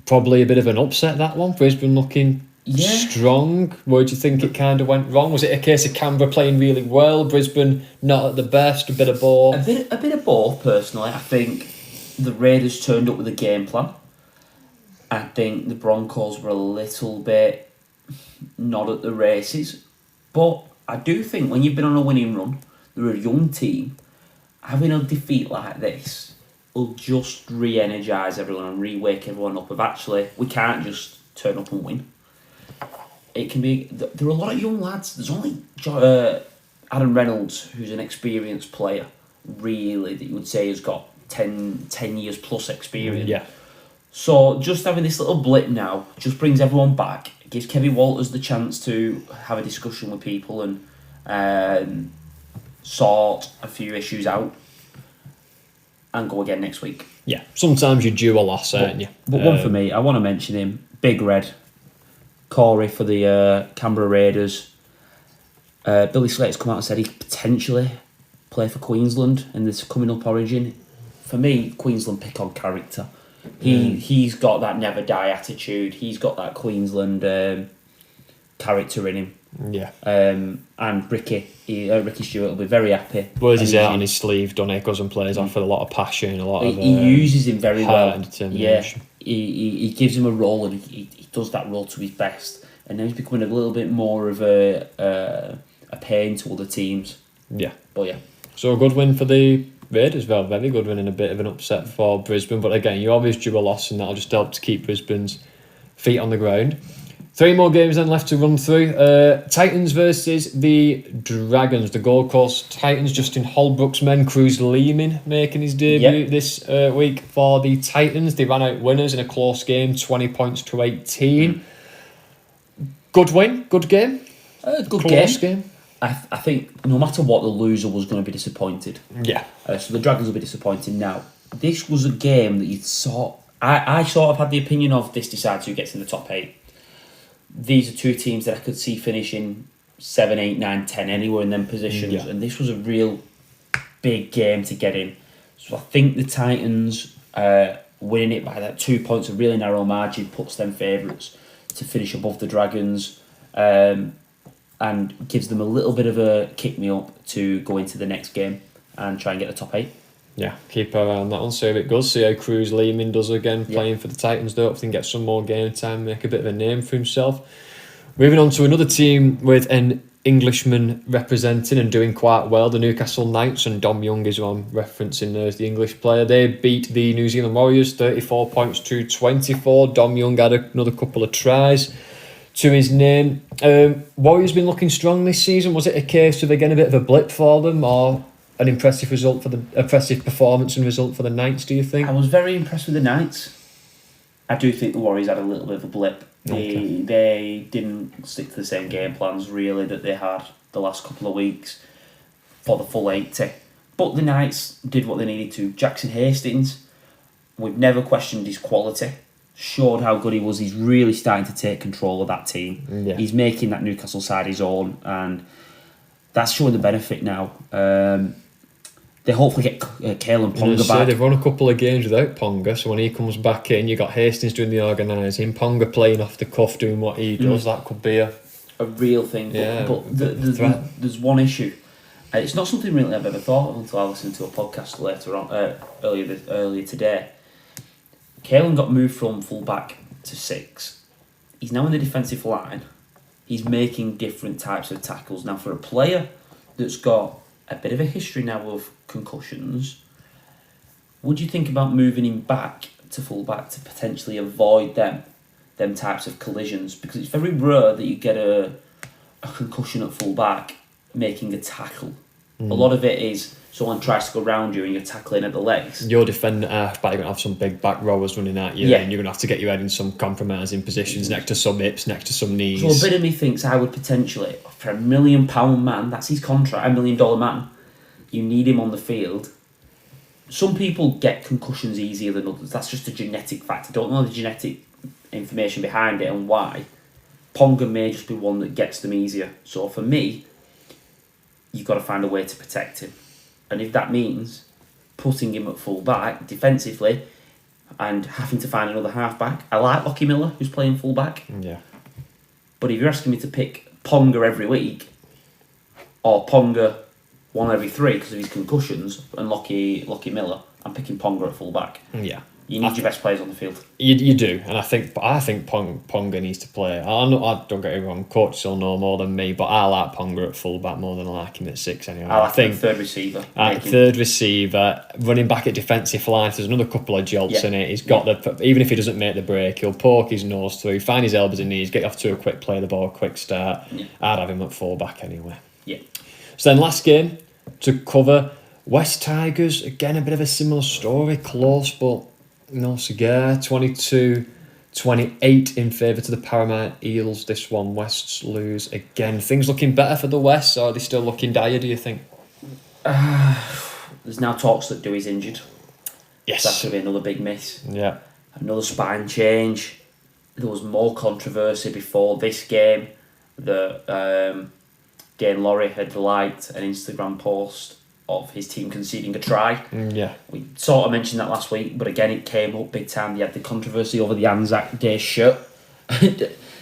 Probably a bit of an upset, that one. Brisbane looking strong. Where do you think it kind of went wrong? Was it a case of Canberra playing really well, Brisbane not at the best, a bit of both? A bit of both, personally. I think the Raiders turned up with a game plan. I think the Broncos were a little bit not at the races. But I do think when you've been on a winning run, they're a young team, having a defeat like this will just re-energise everyone and re-wake everyone up of actually, we can't just turn up and win. It can be... There are a lot of young lads. There's only Adam Reynolds, who's an experienced player, really, that you would say has got 10 years plus experience. Yeah. So just having this little blip now just brings everyone back. It gives Kevin Walters the chance to have a discussion with people and sort a few issues out. And go again next week. Yeah, sometimes you're due a loss, aren't you? But one for me, I want to mention him. Big Red. Corey for the Canberra Raiders. Billy Slater's come out and said he could potentially play for Queensland in this coming up Origin. For me, Queensland pick on character. He's got that never die attitude. He's got that Queensland character in him. Yeah. And Ricky Stewart will be very happy. Wears his heart on his sleeve, doesn't he? Goes and plays off with a lot of passion, a lot of. He uses him very heart well. And determination. Yeah, he gives him a role and he does that role to his best. And now he's becoming a little bit more of a pain to other teams. Yeah. But yeah. So a good win for the Raiders, well, very good win and a bit of an upset for Brisbane. But again, you always due a loss and that'll just help to keep Brisbane's feet on the ground. 3 more games then left to run through. Titans versus the Dragons. The Gold Coast Titans, Justin Holbrook's men, Cruz Lehman making his debut this week for the Titans. They ran out winners in a close game, 20 points to 18. Good win, good game. Good close game. I think no matter what, the loser was going to be disappointed. Yeah. So the Dragons will be disappointed now. This was a game that you saw. I sort of had the opinion of this decides who gets in the top 8. These are 2 teams that I could see finishing 7, 8, 9, 10, anywhere in them positions. Yeah. And this was a real big game to get in. So I think the Titans winning it by that 2 points, a really narrow margin, puts them favourites to finish above the Dragons. And gives them a little bit of a kick-me-up to go into the next game and try and get the top 8. Yeah, keep our eye on that one, see how it goes, see how Cruz Lehman does again, playing for the Titans. Don't think get some more game time, make a bit of a name for himself. Moving on to another team with an Englishman representing and doing quite well, the Newcastle Knights, and Dom Young is who I'm referencing there as the English player. They beat the New Zealand Warriors 34 points to 24. Dom Young had another couple of tries to his name. Warriors been looking strong this season. Was it a case of again a bit of a blip for them, or an impressive performance and result for the Knights, do you think? I was very impressed with the Knights. I do think the Warriors had a little bit of a blip. They didn't stick to the same game plans really that they had the last couple of weeks for the full 80. But the Knights did what they needed to. Jackson Hastings, we've never questioned his quality. Showed how good he was. He's really starting to take control of that team. Yeah. He's making that Newcastle side his own, and that's showing the benefit now. They hopefully get Kalen Ponga back. They've won a couple of games without Ponga, so when he comes back in, you got Hastings doing the organising, Ponga playing off the cuff, doing what he does. That could be a real thing. But there's one issue. It's not something really I've ever thought of until I listened to a podcast later on, earlier today. Kalen got moved from full-back to 6. He's now in the defensive line. He's making different types of tackles. Now, for a player that's got a bit of a history now of concussions, would you think about moving him back to full-back to potentially avoid them types of collisions? Because it's very rare that you get a concussion at full-back making a tackle. A lot of it is someone tries to go round you and you're tackling at the legs. You're defending half back, you're going to have some big back rowers running at you, and you're going to have to get your head in some compromising positions next to some hips, next to some knees. So a bit of me thinks I would potentially, for £1 million man, that's his contract, $1 million man, you need him on the field. Some people get concussions easier than others. That's just a genetic fact. I don't know the genetic information behind it and why. Ponga may just be one that gets them easier. So for me, you've got to find a way to protect him. And if that means putting him at full back defensively and having to find another half back, I like Lockie Miller, who's playing full back. Yeah. But if you're asking me to pick Ponga every week, or Ponga one every 3 because of his concussions, and Lockie Miller, I'm picking Ponga at full back. Yeah. You need your best players on the field. You do, and I think Ponga needs to play. I don't get it wrong, coaches will know more than me, but I like Ponga at fullback more than I like him at 6 anyway. I think third receiver. Third receiver, running back at defensive line. There's another couple of jolts in it. He's got even if he doesn't make the break, he'll poke his nose through, find his elbows and knees, get off to a quick play of the ball, quick start. Yeah. I'd have him at fullback anyway. Yeah. So then last game to cover, West Tigers, again a bit of a similar story, close but no cigar. 22-28 in favour to the Paramount Eels. This one, Wests lose again. Things looking better for the West, or are they still looking dire, do you think? There's now talks that Dewey's injured. Yes. So that could be another big miss. Yeah. Another spine change. There was more controversy before this game that Gain Laurie had liked an Instagram post of his team conceding a try. Yeah. We sort of mentioned that last week, but again, it came up big time. You had the controversy over the Anzac Day shirt,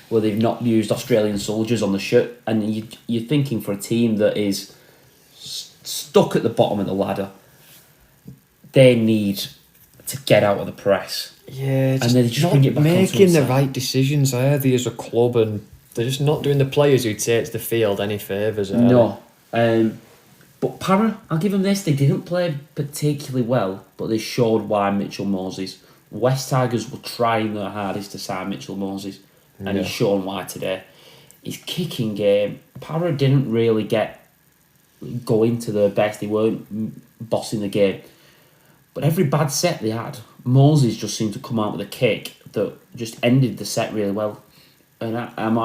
where they've not used Australian soldiers on the shirt, and you're thinking for a team that is stuck at the bottom of the ladder, they need to get out of the press. Yeah, and then just not bring it back making the onto right decisions, are they, as a club, and they're just not doing the players who take the field any favours, are No. But Para, I'll give them this, they didn't play particularly well, but they showed why Mitchell Moses. West Tigers were trying their hardest to sign Mitchell Moses, and he's shown why today. His kicking game, Para didn't really get going to their best, they weren't bossing the game. But every bad set they had, Moses just seemed to come out with a kick that just ended the set really well. And I'm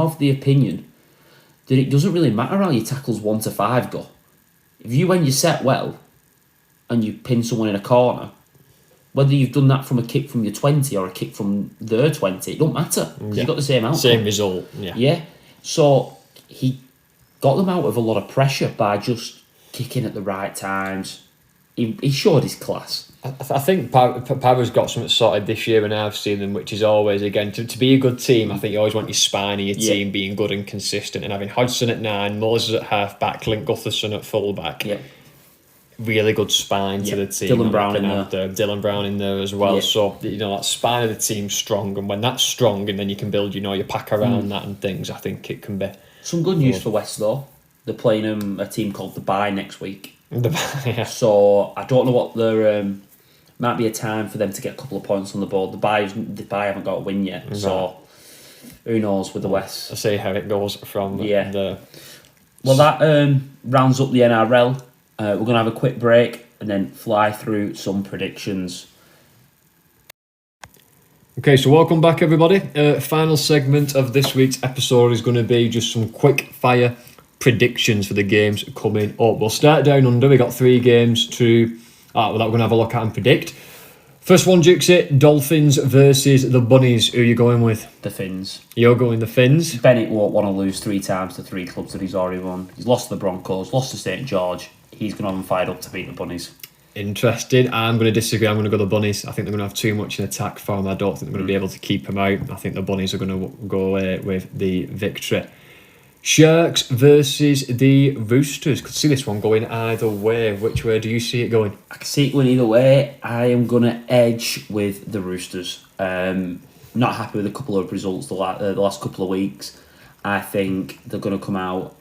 of the opinion that it doesn't really matter how your tackles 1 to 5 go. If you win your set well and you pin someone in a corner, whether you've done that from a kick from your 20 or a kick from their 20, it don't matter because you got the same outcome. Same result, yeah. Yeah. So he got them out of a lot of pressure by just kicking at the right times. He showed his class. I think Para's got something sorted this year, and I've seen them, which is always, again, to be a good team, I think you always want your spine of your team being good and consistent, and having Hodgson at 9, Moses at half-back, Clint Gutherson at full-back. Yeah. Really good spine to the team. Dylan Brown in there. Dylan Brown in there as well. Yeah. So, that spine of the team's strong, and when that's strong, and then you can build, your pack around that and things, I think it can be... Some good news for West, though. They're playing a team called The Bye next week. Yeah. So I don't know what their might be a time for them to get a couple of points on the board. The Bye haven't got a win yet, right. So who knows with the West. I'll see how it goes from the... Well, that rounds up the NRL. We're going to have a quick break and then fly through some predictions. Okay, so welcome back, everybody. Final segment of this week's episode is going to be just some quick fire predictions for the games coming up. We'll start down under. We got 3 games that we're going to have a look at and predict. First one, Jukes, Dolphins versus the Bunnies. Who are you going with? The Finns. You're going the Finns? Bennett won't want to lose 3 times to 3 clubs that he's already won. He's lost to the Broncos, lost to St George. He's going to have them fired up to beat the Bunnies. Interesting. I'm going to disagree. I'm going to go the Bunnies. I think they're going to have too much in attack for them. I don't think they're going to be able to keep them out. I think the Bunnies are going to go away with the victory. Sharks versus the Roosters. Could see this one going either way. Which way do you see it going? I can see it going either way. I am going to edge with the Roosters. Not happy with a couple of results the last couple of weeks. I think they're going to come out.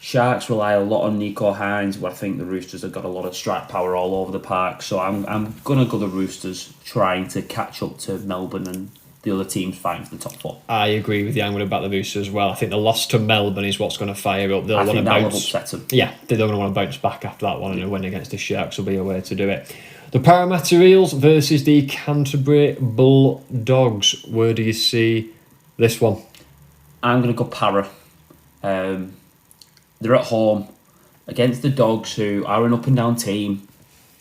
Sharks rely a lot on Nico Hines, but I think the Roosters have got a lot of strike power all over the park. So I'm going to go the Roosters, trying to catch up to Melbourne and the other teams fighting for the top 4. I agree with you. I'm going to back the Roosters as well. I think the loss to Melbourne is what's going to fire up. I think that'll upset them. Yeah, they're going to want to bounce back after that one, and a win against the Sharks will be a way to do it. The Parramatta Eels versus the Canterbury Bulldogs. Where do you see this one? I'm going to go Para. They're at home against the Dogs, who are an up-and-down team.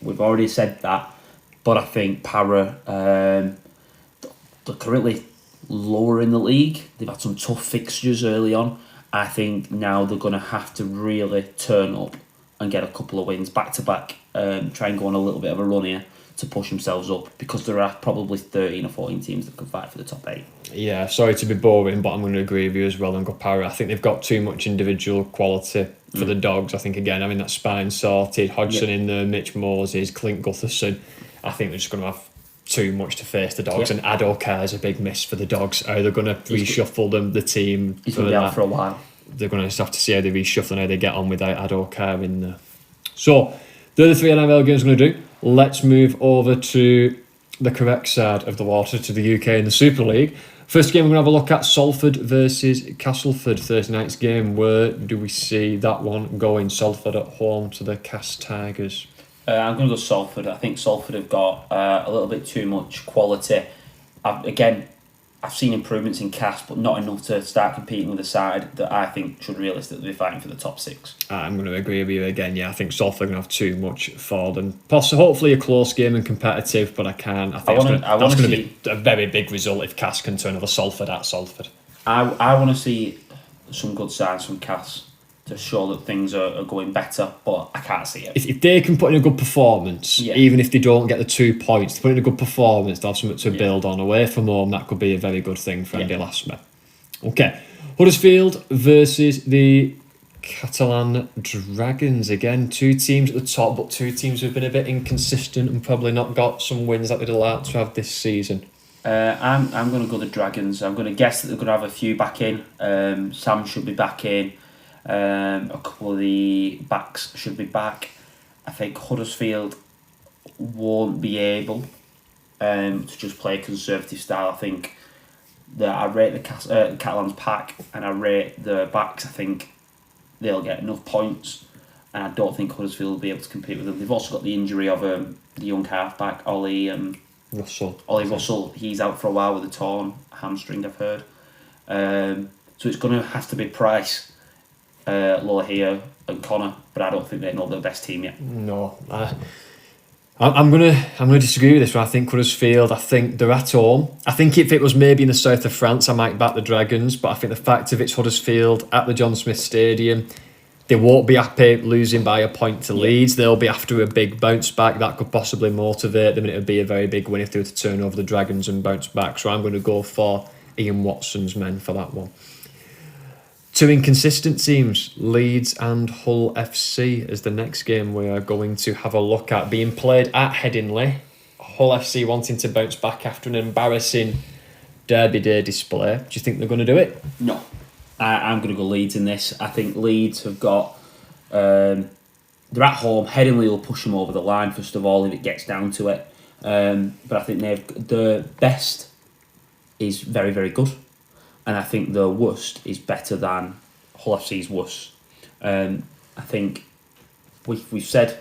We've already said that. But I think Para, they're currently lower in the league. They've had some tough fixtures early on. I think now they're going to have to really turn up and get a couple of wins back-to-back. Try and go on a little bit of a run here to push themselves up, because there are probably 13 or 14 teams that can fight for the top 8. Yeah, sorry to be boring, but I'm going to agree with you as well and go Para. I think they've got too much individual quality for the Dogs. I think, again, having that spine sorted, Hodgson in there, Mitch Moses, Clint Gutherson, I think they're just going to have too much to face the Dogs. And Adokar is a big miss for the Dogs. Are they going to reshuffle the team? He's going to be out for a while. They're going to have to see how they reshuffle and how they get on without Adokar in there. So, they're the 3 NRL games we're going to do. Let's move over to the correct side of the water, to the UK in the Super League. First game we're going to have a look at, Salford versus Castleford, Thursday night's game. Where do we see that one going? Salford at home to the Cass Tigers. I'm going to go Salford. I think Salford have got a little bit too much quality. I've seen improvements in Cass, but not enough to start competing with a side that I think should realistically be fighting for the top 6. I'm going to agree with you again. Yeah, I think Salford are going to have too much for them. Hopefully a close game and competitive, but I think that's going to be a very big result if Cass can turn over Salford at Salford. I want to see some good signs from Cass to show that things are going better, but I can't see it. If they can put in a good performance, even if they don't get the 2 points, to put in a good performance, they'll have something to build on away from home. That could be a very good thing for Andy Lasseter. Okay, Huddersfield versus the Catalan Dragons. Again, 2 teams at the top, but 2 teams who've been a bit inconsistent and probably not got some wins that they'd like to have this season. I'm going to go the Dragons. I'm going to guess that they're going to have a few back in. Sam should be back in. A couple of the backs should be back. I think Huddersfield won't be able to just play a conservative style. I think that I rate the Catalans pack and I rate the backs. I think they'll get enough points, and I don't think Huddersfield will be able to compete with them. They've also got the injury of the young halfback Ollie Russell. He's out for a while with a torn hamstring, I've heard. So it's going to have to be Price, Lolohea and Connor, but I don't think they're not the best team yet. No, I'm gonna disagree with this one. I think Huddersfield, I think they're at home. I think if it was maybe in the south of France, I might back the Dragons, but I think the fact of it's Huddersfield at the John Smith Stadium, they won't be happy losing by a point to Leeds. They'll be after a big bounce back that could possibly motivate them, and it would be a very big win if they were to turn over the Dragons and bounce back. So I'm going to go for Ian Watson's men for that one. 2 inconsistent teams, Leeds and Hull FC, is the next game we are going to have a look at. Being played at Headingley, Hull FC wanting to bounce back after an embarrassing Derby Day display. Do you think they're going to do it? No. I'm going to go Leeds in this. I think Leeds have got... they're at home. Headingley will push them over the line, first of all, if it gets down to it. But I think the best is very, very good. And I think the worst is better than Hull FC's worst. I think we've said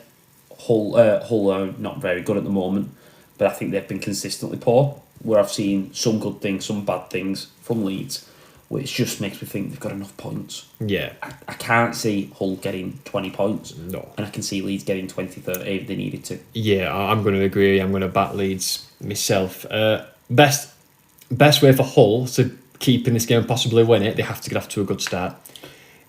Hull are not very good at the moment, but I think they've been consistently poor. Where I've seen some good things, some bad things from Leeds, which just makes me think they've got enough points. Yeah. I can't see Hull getting 20 points. No. And I can see Leeds getting 20, 30 if they needed to. Yeah, I'm going to agree. I'm going to back Leeds myself. Best way for Hull to keep in this game and possibly win it, they have to get off to a good start.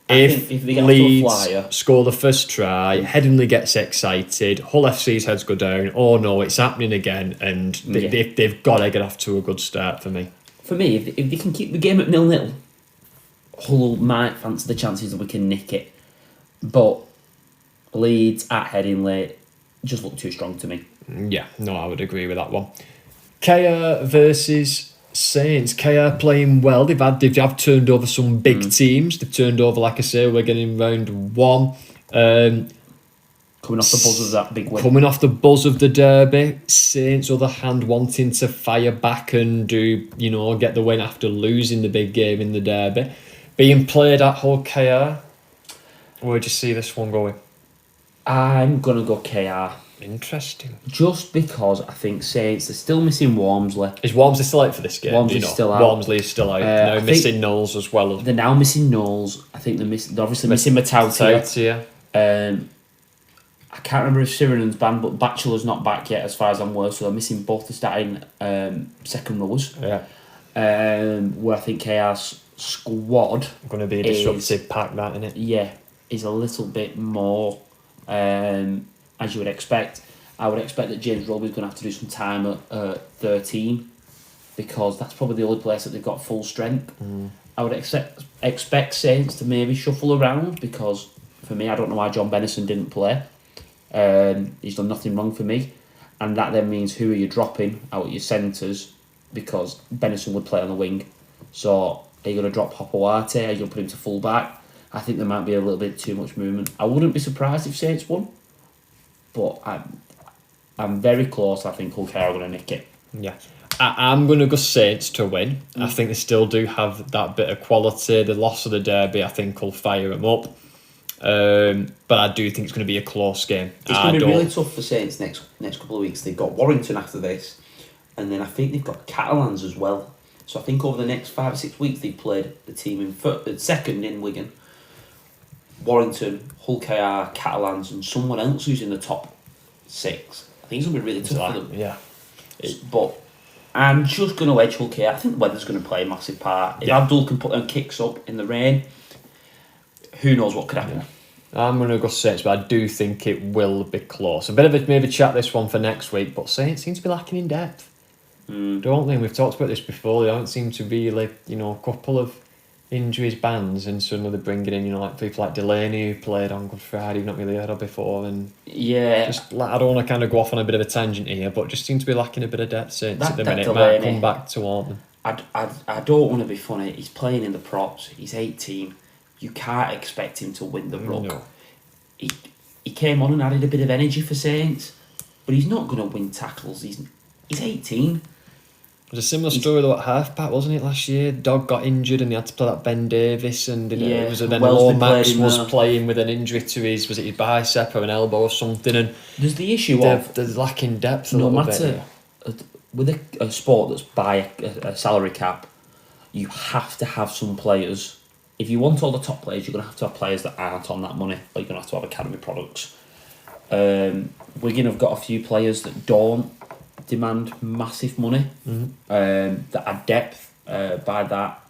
If they get Leeds off to a flyer, score the first try, Headingley gets excited, Hull FC's heads go down, oh no, it's happening again, and they've got to get off to a good start for me. For me, if they can keep the game at 0-0, Hull might fancy the chances that we can nick it. But Leeds at Headingley just look too strong to me. Yeah, no, I would agree with that one. KR versus Saints. KR playing well. They've turned over some big teams. They've turned over, like I say, we're getting round 1. Coming off the buzz of that big win. Coming off the buzz of the Derby. Saints, other hand, wanting to fire back and get the win after losing the big game in the Derby. Being played at Hull KR. Where do you see this one going? I'm going to go KR. Interesting. Just because I think Saints, they're still missing Walmsley. Is Walmsley still out for this game? Walmsley's still out. Walmsley's still out. Now missing Knowles as well. They're now missing Knowles. I think they're obviously missing Matautia. I can't remember if Sirenen's banned, but Batchelor's not back yet as far as I'm aware, so they're missing both the starting second rowers. Yeah. Where I think KR's squad going to be a disruptive pack, that, isn't it? Yeah, is a little bit more as you would expect. I would expect that James Roby's going to have to do some time at 13 because that's probably the only place that they've got full strength. I would expect Saints to maybe shuffle around because for me, I don't know why John Bennison didn't play. He's done nothing wrong for me, and that then means who are you dropping out at your centres because Bennison would play on the wing. So are you going to drop Hopawate? Are you going to put him to full back? I think there might be a little bit too much movement. I wouldn't be surprised if Saints won, but I'm very close. I think Hull KR are going to nick it. Yeah. I'm going to go Saints to win. I think they still do have that bit of quality. The loss of the Derby, I think, will fire them up. But I do think it's going to be a close game. It's going to be really tough for Saints next couple of weeks. They've got Warrington after this, and then I think they've got Catalans as well. So I think over the next 5 or 6 weeks they've played the team in second in Wigan, Warrington, Hull KR, Catalans, and someone else who's in the top 6. I think it's going to be really tough for them. Yeah. But I'm just going to edge Hull KR. I think the weather's going to play a massive part. If Abdul can put them kicks up in the rain, who knows what could happen. I'm going to go Saints, but I do think it will be close. A bit of a maybe chat this one for next week, but Saints seem to be lacking in depth. Don't they? And we've talked about this before. They don't seem to be like, a couple of injuries, bans, and suddenly they're bringing in, like people like Delaney who played on Good Friday, you've not really heard of before, and just like, I don't want to kind of go off on a bit of a tangent here, but just seem to be lacking a bit of depth Saints at the minute. Delaney, might come back to haunt them. I don't want to be funny. He's playing in the props. He's 18. You can't expect him to win the ruck. No. He came on and added a bit of energy for Saints, but he's not going to win tackles. He's 18. It was a similar story though at halfback, wasn't it, last year? Dog got injured and they had to play that Ben Davis, and it was then Lomax was playing with an injury to his bicep or an elbow or something, and there's the issue of they're lacking depth no matter bit, with a sport that's by a salary cap, you have to have some players. If you want all the top players, you're going to have players that aren't on that money, or you're going to have academy products. Wigan have got a few players that don't demand massive money, that add depth by that.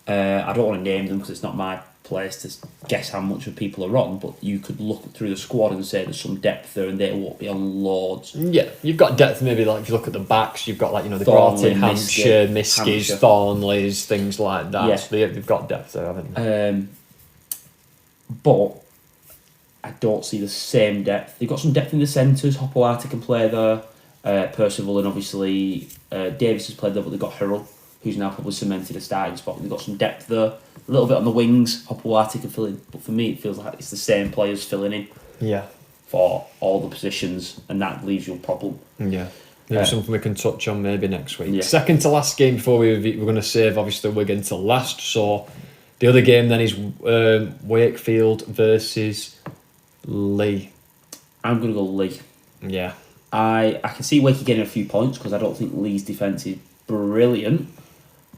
I don't want to name them because it's not my place to guess how much of people are on, but you could look through the squad and say there's some depth there and they won't be on loads. Yeah, you've got depth maybe, like if you look at the backs, you've got they brought in Hampshire, Miskies, Thornleys, things like that. Yeah. So they've got depth there, haven't they? But I don't see the same depth. They've got some depth in the centres. Hopoate can play there. Percival and obviously Davis has played there, but they've got Hurrell, who's now probably cemented a starting spot. They've got some depth there. A little bit on the wings, Hopoate can fill in, but for me it feels like it's the same players filling in. Yeah. For all the positions, and that leaves you a problem. Yeah. Maybe something we can touch on maybe next week. Yeah. Second to last game before we're going to save obviously Wigan to last. So the other game then is Wakefield versus Leigh. I'm going to go Leigh. Yeah. I can see Wakey getting a few points because I don't think Leigh's defence is brilliant,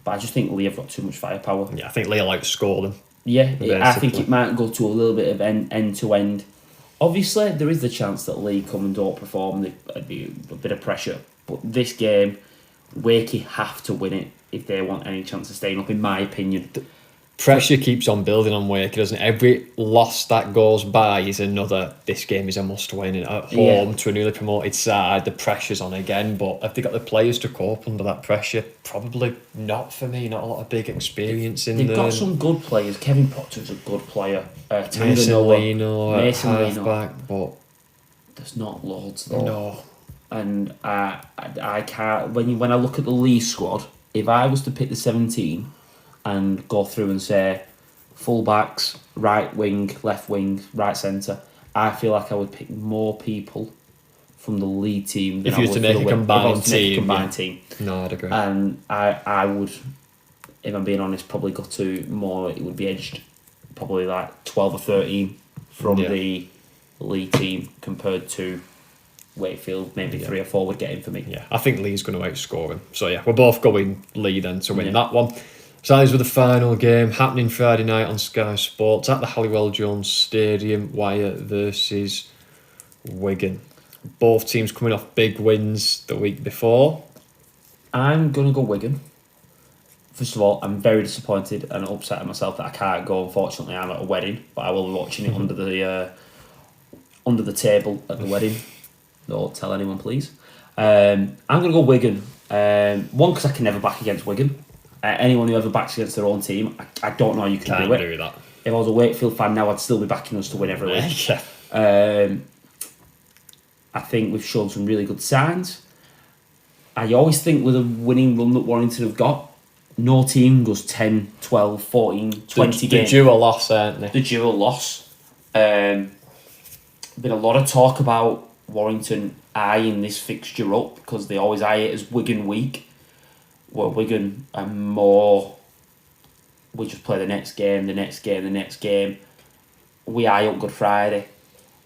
but I just think Leigh have got too much firepower. Yeah, I think Leigh will score them. Yeah, I think it might go to a little bit of end to end. Obviously, there is the chance that Leigh come and don't perform. There'd be a bit of pressure, but this game, Wakey have to win it if they want any chance of staying up, in my opinion. Pressure keeps on building on Wakey, doesn't it? Every loss that goes by is another, this game is a must win. At home to a newly promoted side, the pressure's on again, but have they got the players to cope under that pressure? Probably not for me, not a lot of big experience in there. They've got some good players. Kevin Potter's a good player. Mason Lino at halfback, but there's not loads though. No. And I can't, when I look at the Leigh squad, if I was to pick the 17 and go through and say full-backs, right wing, left wing, right centre, I feel like I would pick more people from the Leigh team than if you were to make a combined team. No, I'd agree. And I would, if I'm being honest, probably go to more, it would be edged probably like 12 or 13 from the Leigh team compared to Wakefield. Maybe 3 or 4 would get in for me. Yeah, I think Leigh's going to outscore him. So yeah, we're both going Leigh then to win that one. So that is with the final game happening Friday night on Sky Sports at the Halliwell Jones Stadium. Wyatt versus Wigan. Both teams coming off big wins the week before. I'm going to go Wigan. First of all, I'm very disappointed and upset at myself that I can't go. Unfortunately, I'm at a wedding, but I will be watching it under the table at the wedding. Don't tell anyone, please. I'm going to go Wigan. One, because I can never back against Wigan. Anyone who ever backs against their own team, I don't know how you can do it. Do that. If I was a Wakefield fan now, I'd still be backing us to win every week. Yeah. I think we've shown some really good signs. I always think with a winning run that Warrington have got, no team goes 10, 12, 14, 20 games. The dual loss, aren't they? The dual loss. Been a lot of talk about Warrington eyeing this fixture up because they always eye it as Wigan week. Well, Wigan are more, we just play the next game. We eye up Good Friday.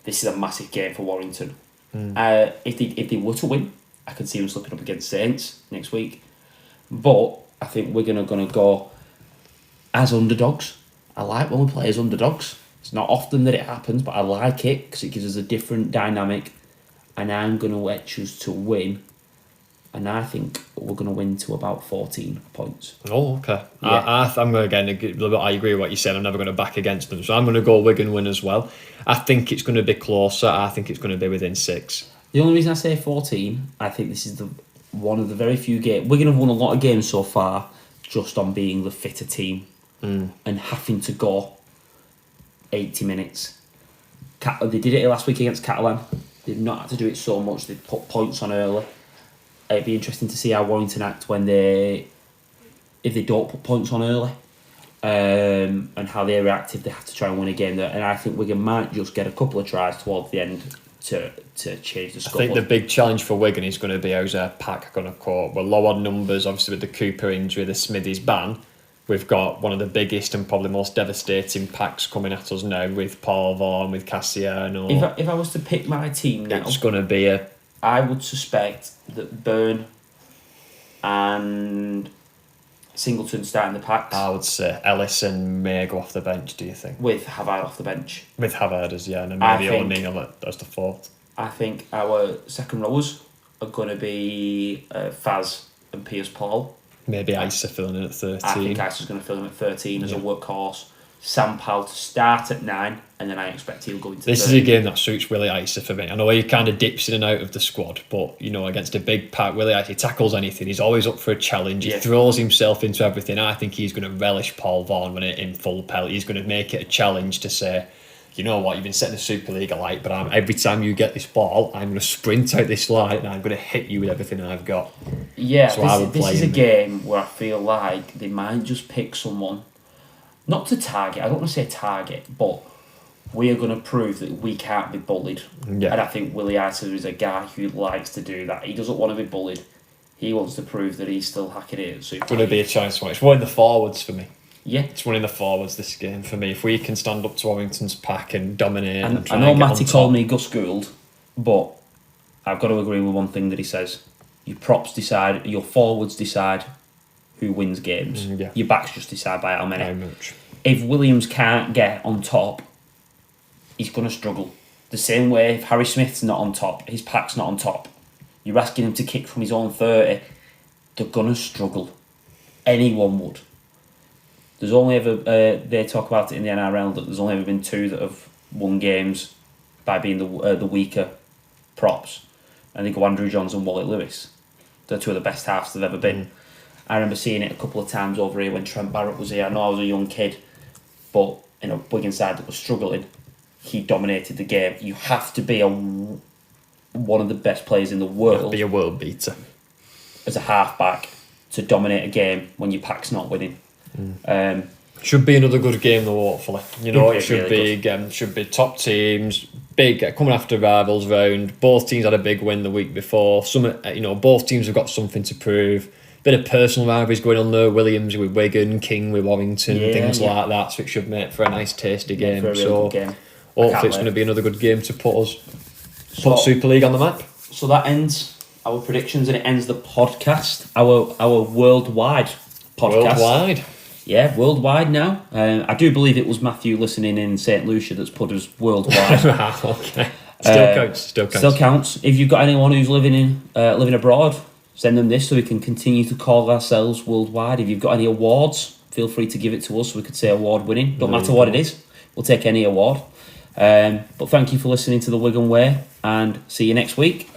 This is a massive game for Warrington. If they were to win, I could see them slipping up against Saints next week. But I think Wigan are going to go as underdogs. I like when we play as underdogs. It's not often that it happens, but I like it because it gives us a different dynamic. And I'm going to wedge us to win and I think we're going to win to about 14 points. Oh, okay. Yeah. I'm going to, again, a little bit, I agree with what you said. I'm never going to back against them. So I'm going to go Wigan win as well. I think it's going to be closer. I think it's going to be within 6. The only reason I say 14, I think this is one of the very few games. Wigan have won a lot of games so far just on being the fitter team and having to go 80 minutes. They did it last week against Catalan. They've not had to do it so much. They put points on early. It'd be interesting to see how Warrington act if they don't put points on early, and how they react if they have to try and win a game. And I think Wigan might just get a couple of tries towards the end to change the score. I think the big challenge for Wigan is going to be how's our pack going to cope. We're low on numbers, obviously with the Cooper injury, the Smithies ban. We've got one of the biggest and probably most devastating packs coming at us now with Paul Vaughan, with Cassiano. If I was to pick my team now, it's going to be I would suspect that Byrne and Singleton starting the packs. I would say Ellison may go off the bench, do you think? With Havard off the bench. With Havard as, yeah, and then maybe O'Neill as the fourth. I think our second rowers are going to be Faz and Piers Paul. Maybe Isa filling in at 13. I think Isa's going to fill in at 13 as a workhorse. Sam Powell to start at 9, and then I expect he'll go into This 13. is a game that suits Willie Isa for me. I know he kind of dips in and out of the squad, but against a big pack, Willie Isa, he tackles anything. He's always up for a challenge. He throws himself into everything. I think he's going to relish Paul Vaughan when in full pelt. He's going to make it a challenge to say, you know what, you've been setting the Super League alight, but every time you get this ball, I'm going to sprint out this line and I'm going to hit you with everything I've got. Yeah, so this is a game where I feel like they might just pick someone, not to target, I don't want to say target, but we are going to prove that we can't be bullied. Yeah. And I think Willie Isa is a guy who likes to do that. He doesn't want to be bullied. He wants to prove that he's still hacking it at Super It's going to be a chance for it. It's one in the forwards for me. Yeah. It's one in the forwards this game for me. If we can stand up to Warrington's pack and dominate and try I know and get Matty on called top. me Gus Gould, but I've got to agree with one thing that he says. Your forwards decide who wins games. Yeah. Your backs just decide by how many. Very much. If Williams can't get on top, he's going to struggle. The same way if Harry Smith's not on top, his pack's not on top, you're asking him to kick from his own 30, they're going to struggle. Anyone would. There's only ever, they talk about it in the NRL, that there's only ever been 2 that have won games by being the weaker props. And they go Andrew Johns and Wally Lewis. They're 2 of the best halves they've ever been. I remember seeing it a couple of times over here when Trent Barrett was here. I know I was a young kid, but in a Wigan side that was struggling, he dominated the game. You have to be one of the best players in the world. Be a world beater. As a half-back to dominate a game when your pack's not winning. Should be another good game though, hopefully. It should really be should be top teams, big coming after rivals round. Both teams had a big win the week before. Both teams have got something to prove. Bit of personal rivalries going on there. Williams with Wigan, King with Warrington, things like that. So it should make for a nice, tasty game. For a real good game. Hopefully it's going to be another good game to put Super League on the map. So that ends our predictions and it ends the podcast. Our worldwide podcast. Worldwide. Yeah, worldwide now. I do believe it was Matthew listening in St Lucia that's put us worldwide. Okay. Still counts. If you've got anyone who's living abroad, send them this so we can continue to call ourselves worldwide. If you've got any awards, feel free to give it to us so we could say award winning. Don't matter what it is, we'll take any award. But thank you for listening to the Wigan Way and see you next week.